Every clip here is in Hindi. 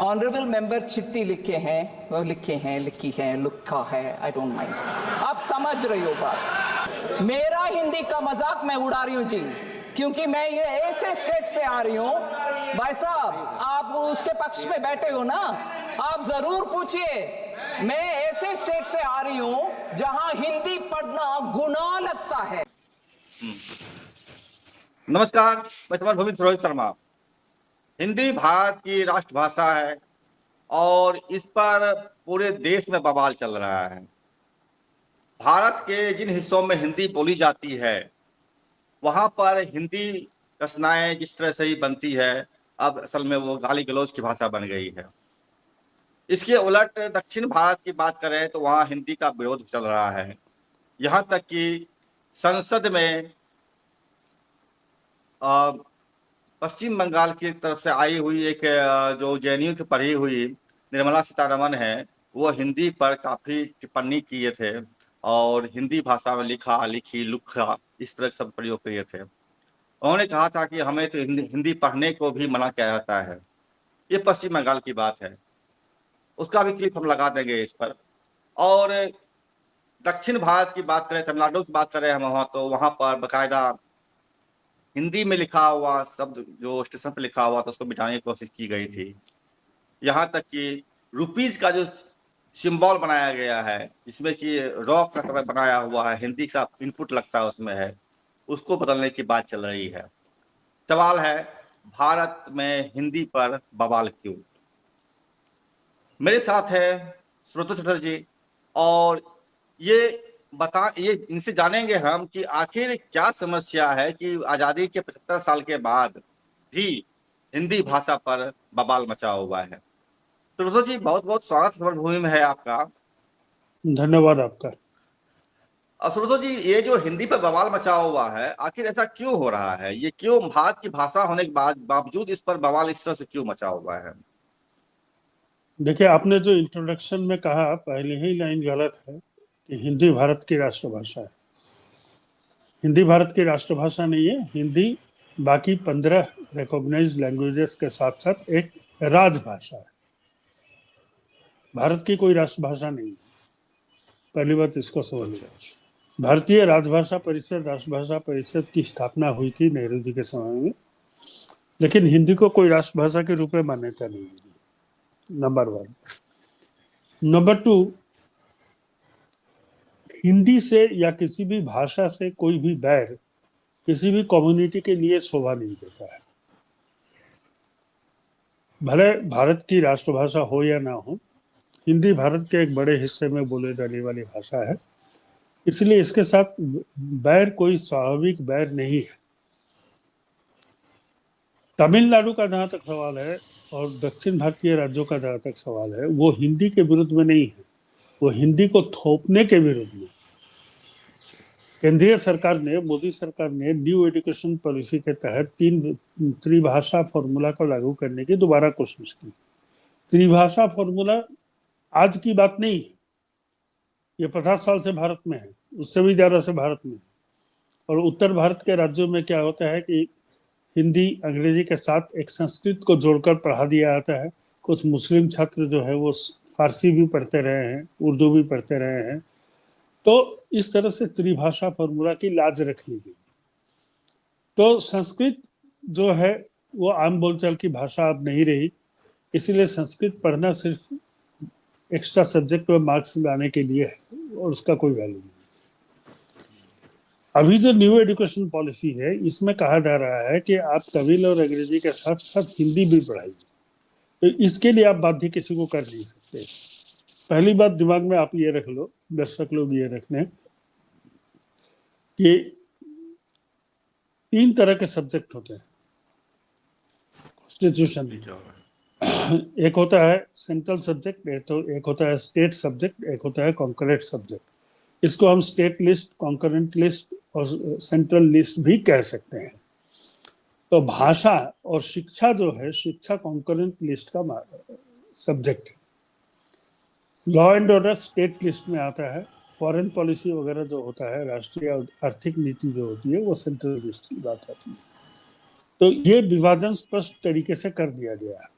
ऑनरेबल मेंबर चिट्ठी लिखी है, लिखा है, आई डोंट माइंड। आप समझ रही हो बात। मेरा हिंदी का मजाक मैं उड़ा रही हूं जी, क्योंकि मैं ये ऐसे स्टेट से आ रही हूं। भाई साहब, आप उसके पक्ष में बैठे हो ना, आप जरूर पूछिए। मैं ऐसे स्टेट से आ रही हूं जहां हिंदी पढ़ना गुनाह लगता है। नमस्कार, मैं समर भूमित रोहित शर्मा। हिंदी भारत की राष्ट्रभाषा है और इस पर पूरे देश में बवाल चल रहा है। भारत के जिन हिस्सों में हिंदी बोली जाती है वहां पर हिंदी रचनाएं जिस तरह से ही बनती है, अब असल में वो गाली गलौज की भाषा बन गई है। इसके उलट दक्षिण भारत की बात करें तो वहाँ हिंदी का विरोध चल रहा है। यहाँ तक कि संसद में पश्चिम बंगाल की तरफ से आई हुई एक जो जेएनयू की पढ़ी हुई निर्मला सीतारमण है, वो हिंदी पर काफी टिप्पणी किए थे और हिंदी भाषा में लिखा लिखी लुखा इस तरह सब प्रयोग किए थे। उन्होंने कहा था कि हमें तो हिंदी पढ़ने को भी मना किया जाता है। ये पश्चिम बंगाल की बात है, उसका भी क्लिप हम लगा देंगे इस पर। और दक्षिण भारत की बात करें, तमिलनाडु की बात करें हम वहाँ, तो वहाँ पर बाकायदा हिंदी में लिखा हुआ शब्द जो स्टेशन पर लिखा हुआ था उसको मिटाने की कोशिश की गई थी। यहाँ तक कि रुपीज का जो सिंबल बनाया गया है, जिसमें कि रॉक का तरह बनाया हुआ है, हिंदी का इनपुट लगता है उसमें है, उसको बदलने की बात चल रही है। सवाल है, भारत में हिंदी पर बवाल क्यों? मेरे साथ है श्रोतो चटर्जी और ये इनसे जानेंगे हम कि आखिर क्या समस्या है कि आजादी के 75 साल के बाद भी हिंदी भाषा पर बवाल मचा हुआ है। श्रोतो जी, बहुत बहुत स्वागत भूमि में है आपका। धन्यवाद आपका। श्रोतो जी, ये जो हिंदी पर बवाल मचा हुआ है, आखिर ऐसा क्यों हो रहा है? ये क्यों भारत की भाषा होने के बावजूद इस पर बवाल इस तरह से क्यों मचा हुआ है? देखिए, आपने जो इंट्रोडक्शन में कहा, पहले ही लाइन गलत है कि हिंदी भारत की राष्ट्रभाषा है। हिंदी भारत की राष्ट्रभाषा नहीं है। हिंदी बाकी 15 रिकॉग्नाइज्ड लैंग्वेजेस के साथ साथ एक राजभाषा है। भारत की कोई राष्ट्रभाषा नहीं है। पहली बात इसको समझ लीजिए। भारतीय राष्ट्रभाषा परिषद की स्थापना हुई थी नेहरू जी के समय में, लेकिन हिंदी को कोई राष्ट्रभाषा के रूप में मान्यता नहीं मिली, नंबर 1। नंबर 2, हिंदी से या किसी भी भाषा से कोई भी बैर किसी भी कम्युनिटी के लिए शोभा नहीं देता है। भले भारत की राष्ट्रभाषा हो या ना हो, हिंदी भारत के एक बड़े हिस्से में बोले जाने वाली भाषा है, इसलिए इसके साथ बैर कोई स्वाभाविक बैर नहीं है। तमिलनाडु का जहां तक सवाल है और दक्षिण भारतीय राज्यों का जहां तक सवाल है, वो हिंदी के विरुद्ध में नहीं है, वो हिंदी को थोपने के विरुद्ध में। केंद्रीय सरकार ने, मोदी सरकार ने न्यू एजुकेशन पॉलिसी के तहत 3 त्रिभाषा फॉर्मूला को लागू करने की दोबारा कोशिश की। त्रिभाषा फॉर्मूला आज की बात नहीं है, ये 50 साल से भारत में है, उससे भी ज्यादा से भारत में। और उत्तर भारत के राज्यों में क्या होता है कि हिंदी अंग्रेजी के साथ एक संस्कृत को जोड़कर पढ़ा दिया जाता है। कुछ मुस्लिम छात्र जो है वो फारसी भी पढ़ते रहे हैं, उर्दू भी पढ़ते रहे हैं। तो इस तरह से त्रिभाषा फॉर्मूला की लाज रख ली गई। तो संस्कृत जो है वो आम बोलचाल की भाषा अब नहीं रही, इसलिए संस्कृत पढ़ना सिर्फ एक्स्ट्रा सब्जेक्ट में मार्क्स लाने के लिए है और उसका कोई वैल्यू नहीं। अभी जो न्यू एजुकेशन पॉलिसी है, इसमें कहा जा रहा है कि आप तमिल और अंग्रेजी के साथ साथ हिंदी भी पढ़ाइए। तो इसके लिए आप बाध्य किसी को कर नहीं सकते। पहली बात दिमाग में आप ये रख लो, दर्शक लोग ये रख लें कि 3 तरह के सब्जेक्ट होते हैं कॉन्स्टिट्यूशन में। एक होता है सेंट्रल सब्जेक्ट, एक होता है स्टेट सब्जेक्ट, एक होता है कॉन्करेंट सब्जेक्ट। इसको हम स्टेट लिस्ट, कॉन्करेंट लिस्ट और सेंट्रल लिस्ट भी कह सकते हैं। तो भाषा और शिक्षा जो है, शिक्षा कॉन्करेंट लिस्ट का सब्जेक्ट है। Law and order state list में आता है। फॉरेन पॉलिसी वगैरह जो होता है, राष्ट्रीय आर्थिक नीति जो होती है, वो सेंट्रल लिस्ट की बात आती है। तो ये विभाजन स्पष्ट तरीके से कर दिया गया है।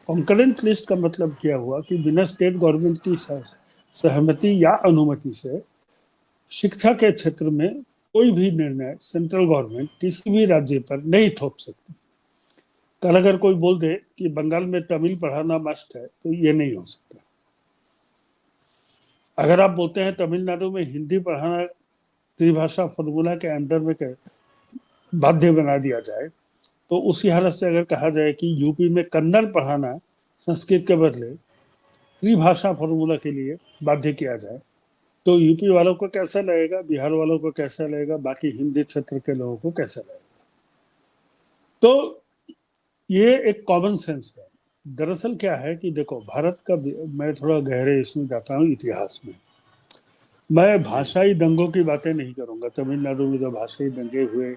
कॉन्करेंट लिस्ट का मतलब क्या हुआ कि बिना स्टेट गवर्नमेंट की सहमति या अनुमति से शिक्षा के क्षेत्र में कोई भी निर्णय सेंट्रल गवर्नमेंट किसी भी राज्य पर नहीं थोप सकती। कल अगर कोई बोल दे कि बंगाल में तमिल पढ़ाना मस्ट है तो ये नहीं हो सकता। अगर आप बोलते हैं तमिलनाडु में हिंदी पढ़ाना त्रिभाषा फॉर्मूला के अंदर में बाध्य बना दिया जाए, तो उसी हालत से अगर कहा जाए कि यूपी में कन्नड़ पढ़ाना संस्कृत के बदले त्रिभाषा फॉर्मूला के लिए बाध्य किया जाए, तो यूपी वालों को कैसा लगेगा, बिहार वालों को कैसा लगेगा, बाकी हिंदी क्षेत्र के लोगों को कैसा लगेगा। तो ये एक कॉमन सेंस है। दरअसल क्या है कि देखो, भारत का, मैं थोड़ा गहरे इसमें जाता हूँ इतिहास में, मैं भाषाई दंगों की बातें नहीं करूंगा। तमिलनाडु में जो भाषाई दंगे हुए,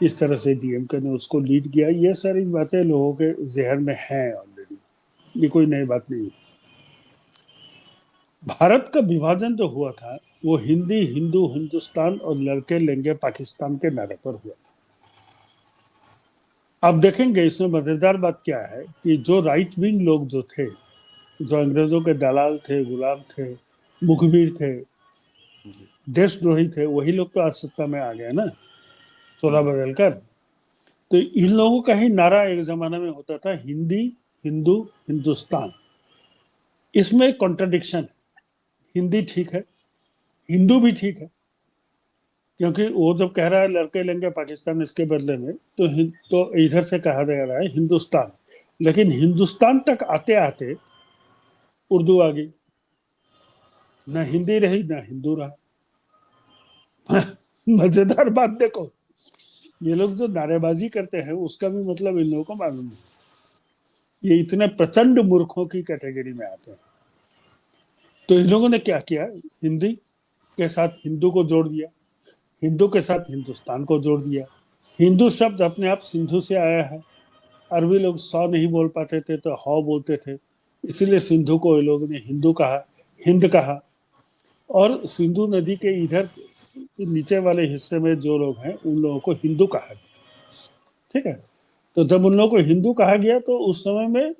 किस तरह से डीएमके ने उसको लीड किया, ये सारी बातें लोगों के जहन में हैं ऑलरेडी, ये कोई नई बात नहीं है। भारत का विभाजन जो हुआ था वो हिंदी हिंदू हिंदुस्तान और लड़के लेंगे पाकिस्तान के नारे पर हुआ। आप देखेंगे इसमें मजेदार बात क्या है कि जो राइट विंग लोग जो थे, जो अंग्रेजों के दलाल थे, गुलाम थे, मुखबिर थे, देशद्रोही थे, वही लोग तो आज सत्ता में आ गए ना, चोला बदल कर। तो इन लोगों का ही नारा एक जमाना में होता था, हिंदी हिंदू हिंदुस्तान। इसमें कॉन्ट्रडिक्शन है। हिंदी ठीक है, हिंदू भी ठीक है, क्योंकि वो जब कह रहा है लड़के लेंगे पाकिस्तान इसके बदले में, तो इधर से कहा जा रहा है हिंदुस्तान। लेकिन हिंदुस्तान तक आते आते उर्दू आ गई, ना हिंदी रही ना हिंदू रहा। मजेदार बात देखो, ये लोग जो नारेबाजी करते हैं उसका भी मतलब इन लोगों को मालूम नहीं। ये इतने प्रचंड मूर्खों की कैटेगरी में आते हैं। तो इन लोगों ने क्या किया, हिंदी के साथ हिंदू को जोड़ दिया, हिंदू के साथ हिंदुस्तान को जोड़ दिया। हिंदू शब्द अपने आप सिंधु से आया है। अरबी लोग सौ नहीं बोल पाते थे तो हौ बोलते थे, इसलिए सिंधु को ये लोगों ने हिंदू कहा, हिंद कहा। और सिंधु नदी के इधर नीचे वाले हिस्से में जो लोग हैं उन लोगों को हिंदू कहा गया। ठीक है, तो जब उन लोगों को हिंदू कहा गया तो उस समय में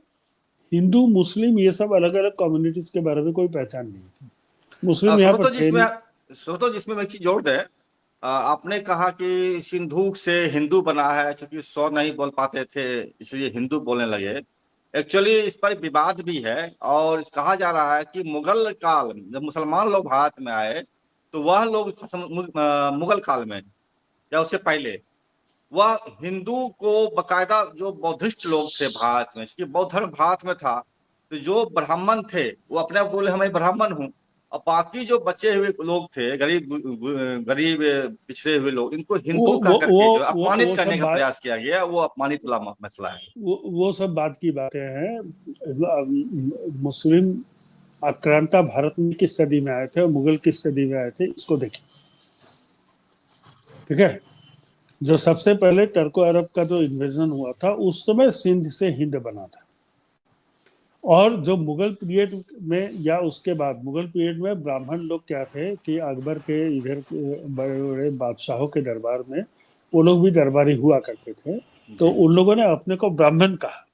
हिंदू मुस्लिम ये सब अलग अलग कम्युनिटीज के बारे में कोई पहचान नहीं थी। मुस्लिम यहाँ पर थे नहीं। जिसमें मैं चीज जोड़ दे, आपने कहा कि सिंधु से हिंदू बना है, क्योंकि सौ नहीं बोल पाते थे इसलिए हिंदू बोलने लगे। एक्चुअली इस पर विवाद भी है, और कहा जा रहा है कि मुगल काल जब मुसलमान लोग भारत में आए तो वह लोग मुगल काल में या उससे पहले वह हिंदू को बकायदा, जो बौद्धिस्ट लोग थे भारत में, क्योंकि बौद्ध धर्म भारत में था, तो जो ब्राह्मण थे वो अपने आप बोले मैं ब्राह्मण हूँ, और बाकी जो बचे हुए लोग थे, गरीब गरीब पिछड़े हुए लोग, इनको हिंदू कह करके जो अपमानित करने का प्रयास किया गया, वो अपमानित वाला मसला है। वो सब बात की बातें हैं। मुस्लिम आक्रांता भारत में किस सदी में आए थे और मुगल किस सदी में आए थे, इसको देखिए। ठीक है, जो सबसे पहले टर्को अरब का जो इन्वेजन हुआ था उस समय सिंध से हिंद बना था। और जो मुगल पीरियड में या उसके बाद मुगल पीरियड में ब्राह्मण लोग क्या थे कि अकबर के इधर बड़े बड़े बादशाहों के दरबार में वो लोग भी दरबारी हुआ करते थे, तो उन लोगों ने अपने को ब्राह्मण कहा।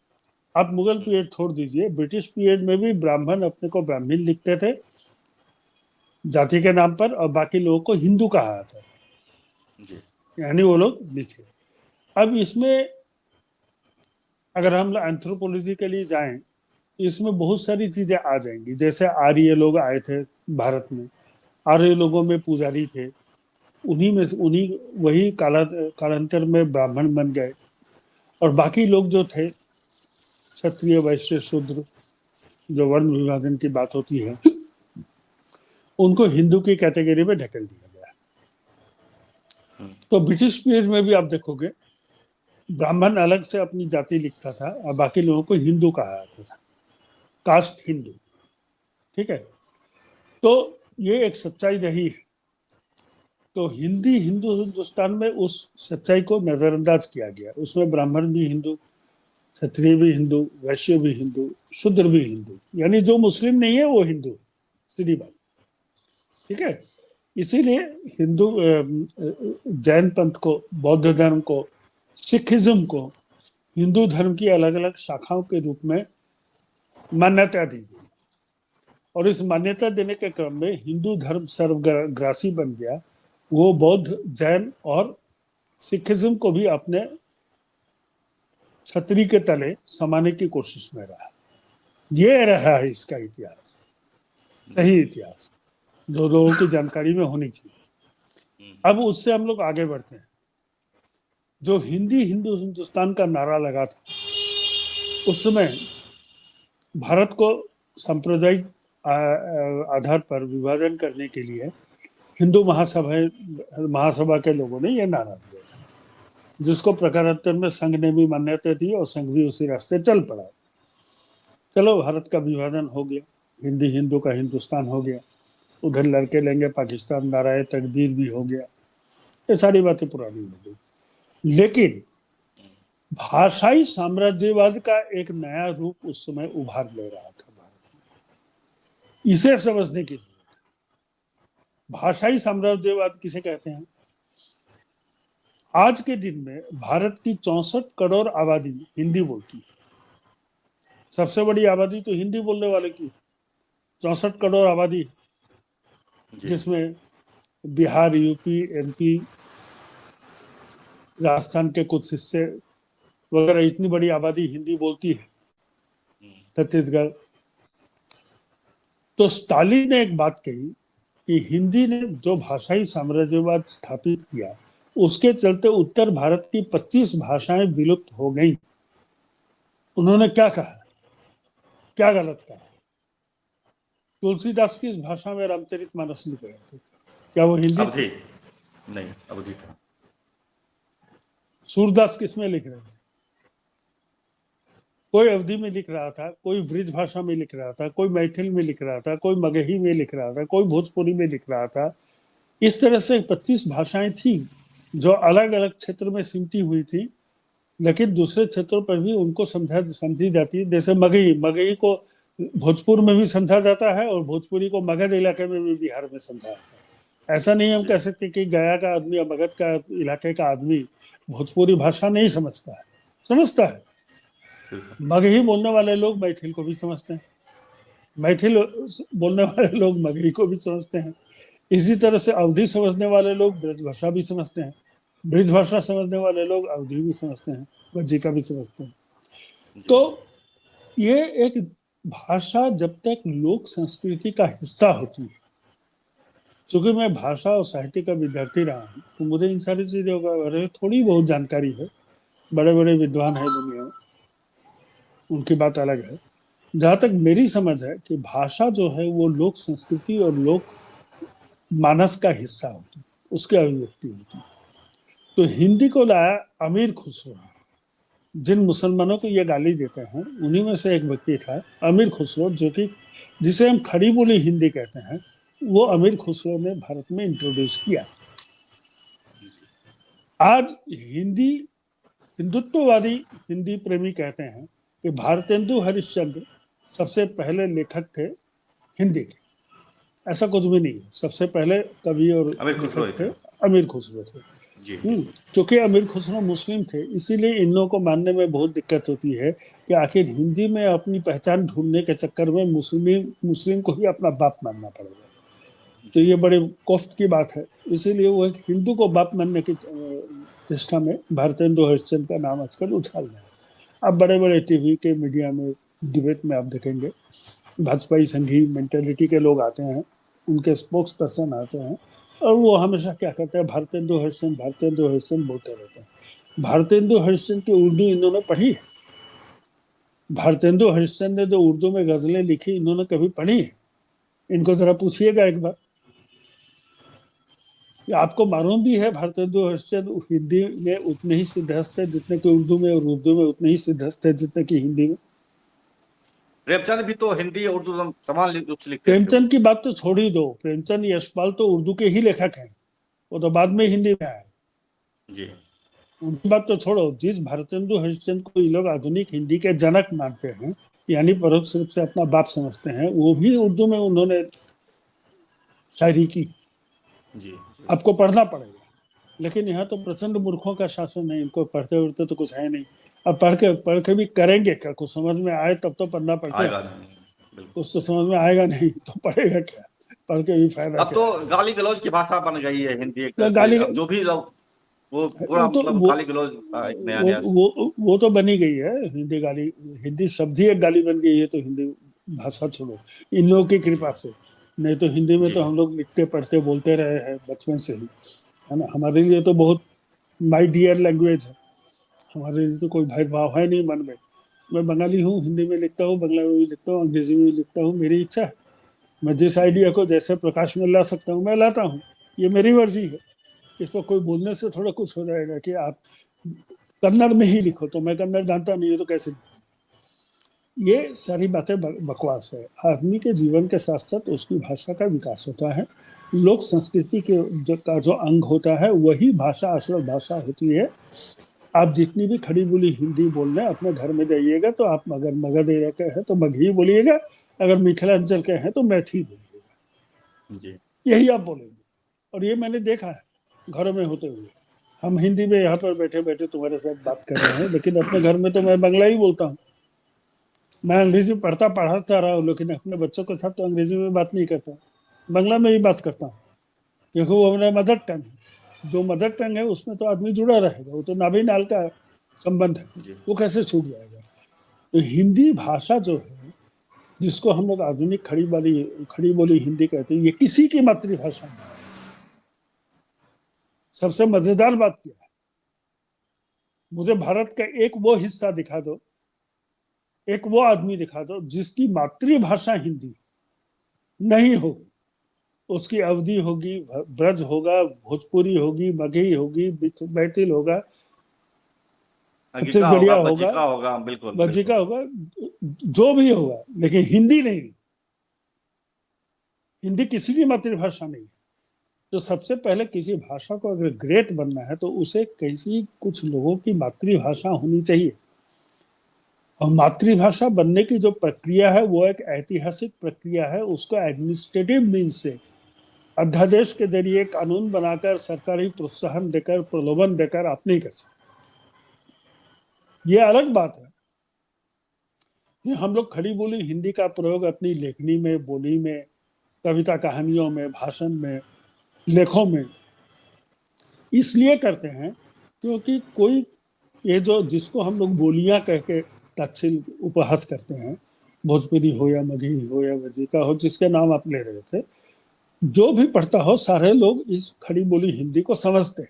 आप मुगल पीरियड छोड़ दीजिए, ब्रिटिश पीरियड में भी ब्राह्मण अपने को ब्राह्मण लिखते थे जाति के नाम पर, और बाकी लोगों को हिंदू कहा था, यानी वो लोग नीचे। अब इसमें अगर हम एंथ्रोपोलॉजिकली जाएं, इसमें बहुत सारी चीजें आ जाएंगी। जैसे आर्य लोग आए थे भारत में, आर्य लोगों में पुजारी थे, उन्हीं वही कालांतर में ब्राह्मण बन गए, और बाकी लोग जो थे क्षत्रिय वैश्य शूद्र, जो वर्ण विभाजन की बात होती है, उनको हिंदू की कैटेगरी में ढकेल दिया गया। तो ब्रिटिश पीरियड में भी आप देखोगे ब्राह्मण अलग से अपनी जाति लिखता था और बाकी लोगों को हिंदू कहा जाता था, कास्ट हिंदू। ठीक है, तो ये एक सच्चाई रही है। तो हिंदी हिंदू हिंदुस्तान में उस सच्चाई को नजरअंदाज किया गया। उसमें ब्राह्मण भी हिंदू, क्षत्रिय भी हिंदू, वैश्य भी हिंदू, शूद्र भी हिंदू, यानी जो मुस्लिम नहीं है वो हिंदू, सीधी बात। ठीक है, इसीलिए हिंदू जैन पंथ को, बौद्ध धर्म को, सिखिज्म को हिंदू धर्म की अलग अलग शाखाओं के रूप में मान्यता दी गई। और इस मान्यता देने के क्रम में हिंदू धर्म सर्वग्रासी बन गया। वो बौद्ध, जैन और सिखिज्म को भी अपने छतरी के तले समाने की कोशिश में रहा। ये रहा है इसका इतिहास, सही इतिहास जो लोगों की जानकारी में होनी चाहिए। अब उससे हम लोग आगे बढ़ते हैं। जो हिंदुस्तान का नारा लगा था, उस समय भारत को सांप्रदायिक आधार पर विभाजन करने के लिए हिंदू महासभा के लोगों ने यह नारा दिया था, जिसको प्रकारांतर में संघ ने भी मान्यता दी और संघ भी उसी रास्ते चल पड़ा। चलो, भारत का विभाजन हो गया, हिंदू का हिंदुस्तान हो गया, उधर लड़के लेंगे पाकिस्तान, नाराए तकदीर भी हो गया, ये सारी बातें पुरानी हो गई। लेकिन भाषाई साम्राज्यवाद का एक नया रूप उस समय उभार ले रहा था भारत में। इसे समझने की जरूरत है। भाषाई साम्राज्यवाद किसे कहते हैं? आज के दिन में भारत की 64 करोड़ आबादी हिंदी बोलती है। सबसे बड़ी आबादी तो हिंदी बोलने वाले की, 64 करोड़ आबादी, जिसमें बिहार, यूपी, एमपी, राजस्थान के कुछ हिस्से वगैरह, इतनी बड़ी आबादी हिंदी बोलती है, छत्तीसगढ़। तो स्टालिन ने एक बात कही कि हिंदी ने जो भाषाई साम्राज्यवाद स्थापित किया, उसके चलते उत्तर भारत की 25 भाषाएं विलुप्त हो गई। उन्होंने क्या कहा, क्या गलत कहा? तुलसीदास की इस भाषा में रामचरितमानस लिख रहे थे, क्या वो हिंदी अवधि नहीं, अवधि था। सूरदास किस में लिख रहे थे? कोई अवधि में लिख रहा था, कोई ब्रिज भाषा में लिख रहा था, कोई मैथिल में लिख रहा था, कोई मगही में लिख रहा था, कोई भोजपुरी में लिख रहा था। इस तरह से 25 भाषाएं थी जो अलग अलग क्षेत्र में सिमटी हुई थी, लेकिन दूसरे क्षेत्रों पर भी उनको समझी जाती है। जैसे मगही को भोजपुर में भी समझा जाता है और भोजपुरी को मगध इलाके में भी बिहार में समझा जाता है। ऐसा नहीं हम कह सकते कि गया का आदमी या मगध का इलाके का आदमी भोजपुरी भाषा नहीं समझता है, समझता है। मगही बोलने वाले लोग मैथिल को भी समझते हैं, मैथिल बोलने वाले लोग मगही को भी समझते हैं। इसी तरह से अवधि समझने वाले लोग ब्रज भाषा भी समझते हैं, ब्रज भाषा समझने वाले लोग अवधि भी समझते हैं, वज्जी का भी समझते हैं। तो ये एक भाषा जब तक लोक संस्कृति का हिस्सा होती है, चूंकि मैं भाषा और साहित्य का विद्यार्थी रहा हूँ, तो मुझे इन सारी चीजों का बारे में थोड़ी बहुत जानकारी है। बड़े बड़े विद्वान है दुनिया में, उनकी बात अलग है। जहां तक मेरी समझ है कि भाषा जो है वो लोक संस्कृति और लोक मानस का हिस्सा होती है, उसकी अभिव्यक्ति होती है। तो हिंदी को लाया अमीर खुसरो। जिन मुसलमानों को ये गाली देते हैं उन्हीं में से एक व्यक्ति था अमीर खुसरो, जो कि जिसे हम खड़ी बोली हिंदी कहते हैं, वो अमीर खुसरो ने भारत में इंट्रोड्यूस किया। आज हिंदुत्ववादी हिंदी प्रेमी कहते हैं कि भारतेंदु हरिश्चंद्र सबसे पहले लेखक थे हिंदी के। ऐसा कुछ भी नहीं, सबसे पहले कवि और लेखक थे अमीर खुसरो थे। क्योंकि अमीर खुसरो मुस्लिम थे, इसीलिए इन लोगों को मानने में बहुत दिक्कत होती है कि आखिर हिंदी में अपनी पहचान ढूंढने के चक्कर में मुस्लिम को ही अपना बाप मानना पड़ेगा। तो ये बड़े कोफ्त की बात है। इसीलिए वो एक हिंदू को बाप मानने की चेष्टा में भारतेंदु हरिश्चंद्र का नाम आजकल उछाल रहे हैं। अब बड़े बड़े टीवी के मीडिया में डिबेट में आप देखेंगे भाजपाई संघी मेंटेलिटी के लोग आते हैं, उनके स्पोक्स पर्सन आते हैं और वो हमेशा क्या कहते हैं, भारतेंदु हरिश्चंद्र बोलते रहते हैं। भारतेंदु हरिश्चंद्र की उर्दू इन्होंने पढ़ी है? भारतेंदु हरिश्चंद्र ने जो उर्दू में गजलें लिखी, इन्होंने कभी पढ़ी है? इनको जरा पूछिएगा एक बार। आपको मालूम भी है भारतेंदु हरिश्चंद्र हिंदी में उतने ही सिद्धहस्त है जितने कि उर्दू में, और उर्दू में उतने ही सिद्धहस्त है जितने कि हिंदी में। प्रेमचंद भी तो हिंदी और उर्दू समान रूप से लिखते थे। प्रेमचंद की बात तो छोड़ ही दो, प्रेमचंद यशपाल तो उर्दू के ही लेखक हैं, वो तो बाद में हिंदी में आए जी। उनकी बात तो छोड़ो। जिस भारतेंदु हरिश्चंद्र को ये लोग आधुनिक हिंदी के जनक मानते हैं, यानी परोक्ष रूप से अपना बाप समझते हैं, वो भी उर्दू में उन्होंने शायरी की। जी। आपको पढ़ना पड़ेगा, लेकिन यहाँ तो प्रचंड मूर्खों का शासन है, इनको पढ़ते उड़ते तो कुछ है नहीं। अब पढ़ के भी करेंगे क्या? कुछ समझ में आए तब तो पढ़ना पड़ता है। आएगा नहीं, बिल्कुल। कुछ तो समझ में आएगा नहीं तो पढ़ेगा क्या? पढ़ के भी फायदा अब क्या? तो गाली गलौज की भाषा बन गई है हिंदी एक तरह तो से, गाली अब जो भी लोग वो वो पूरा तो मतलब वो गाली गलौज का एक नया वो नया। वो तो बनी गई है हिंदी गाली। हिंदी शब्द ही एक गाली बन गई है, तो हिंदी भाषा छोड़ो इन लोगों की कृपा से। नहीं तो हिंदी में जी तो हम लोग लिखते पढ़ते बोलते रहे हैं बचपन से ही, है ना। हमारे लिए तो बहुत माई डियर लैंग्वेज है। हमारे लिए तो कोई भेदभाव है नहीं मन में। मैं बंगाली हूँ, हिंदी में लिखता हूँ, बंगला में भी लिखता हूँ, अंग्रेजी में भी लिखता हूँ, मेरी इच्छा है। मैं जिस जी आइडिया को जैसे प्रकाश में ला सकता हूँ मैं लाता हूँ। ये मेरी मर्जी है। इस पर कोई बोलने से थोड़ा कुछ हो जाएगा कि आप कन्नड़ में ही लिखो, तो मैं कन्नड़ जानता नहीं हूँ तो कैसे? ये सारी बातें बकवास है। आदमी के जीवन के साथ साथ उसकी भाषा का विकास होता है। लोक संस्कृति के का जो अंग होता है वही भाषा असल भाषा होती है। आप जितनी भी खड़ी बोली हिंदी बोल रहे हैं, अपने घर में जाइएगा तो आप अगर मगध एरिया के हैं तो मगही बोलिएगा, अगर मिथिलांचल के हैं तो मैथिली बोलिएगा। जी यही आप बोलेंगे। और ये मैंने देखा है घरों में होते हुए। हम हिंदी में यहाँ पर बैठे बैठे तुम्हारे साथ बात कर रहे हैं, लेकिन अपने घर में तो मैं बंगला ही बोलता हूँ। मैं अंग्रेजी पढ़ाता रहा हूँ, लेकिन अपने बच्चों के साथ तो अंग्रेजी में बात नहीं करता, बंगला में ही बात करता हूँ, क्योंकि वो अपना मदर टंग है। जो मदर टंग है उसमें तो आदमी जुड़ा रहेगा, वो तो नाभि नाल का संबंध है, जी वो कैसे छूट जाएगा? तो हिंदी भाषा जो है, जिसको हम लोग आधुनिक खड़ी बोली हिंदी कहते हैं, ये किसी की मातृभाषा नहीं। सबसे मजेदार बात क्या है, मुझे भारत का एक वो हिस्सा दिखा दो, एक वो आदमी दिखा दो जिसकी मातृभाषा हिंदी नहीं हो। उसकी अवधि होगी, ब्रज होगा, भोजपुरी होगी, मगही होगी, मैथिल होगा, अंगिका छत्तीसगढ़िया होगा, होगा, बज्जिका होगा, बिल्कुल बज्जिका बिल्कुल। होगा, जो भी होगा, लेकिन हिंदी नहीं। हिंदी किसी की मातृभाषा नहीं है। तो सबसे पहले किसी भाषा को अगर ग्रेट बनना है तो उसे किसी कुछ लोगों की मातृभाषा होनी चाहिए। और मातृभाषा बनने की जो प्रक्रिया है वो एक ऐतिहासिक प्रक्रिया है। उसको एडमिनिस्ट्रेटिव मीन्स से, अध्यादेश के जरिए, कानून बनाकर, सरकारी प्रोत्साहन देकर, प्रलोभन देकर आप नहीं कर सकते। ये अलग बात है कि हम लोग खड़ी बोली हिंदी का प्रयोग अपनी लेखनी में, बोली में, कविता कहानियों में, भाषण में, लेखों में इसलिए करते हैं क्योंकि कोई, ये जो जिसको हम लोग बोलियां कह के तत्सिल उपहास करते हैं, भोजपुरी हो या मगही हो या वजीका हो, जिसके नाम आप ले रहे थे, जो भी पढ़ता हो सारे लोग इस खड़ी बोली हिंदी को समझते हैं।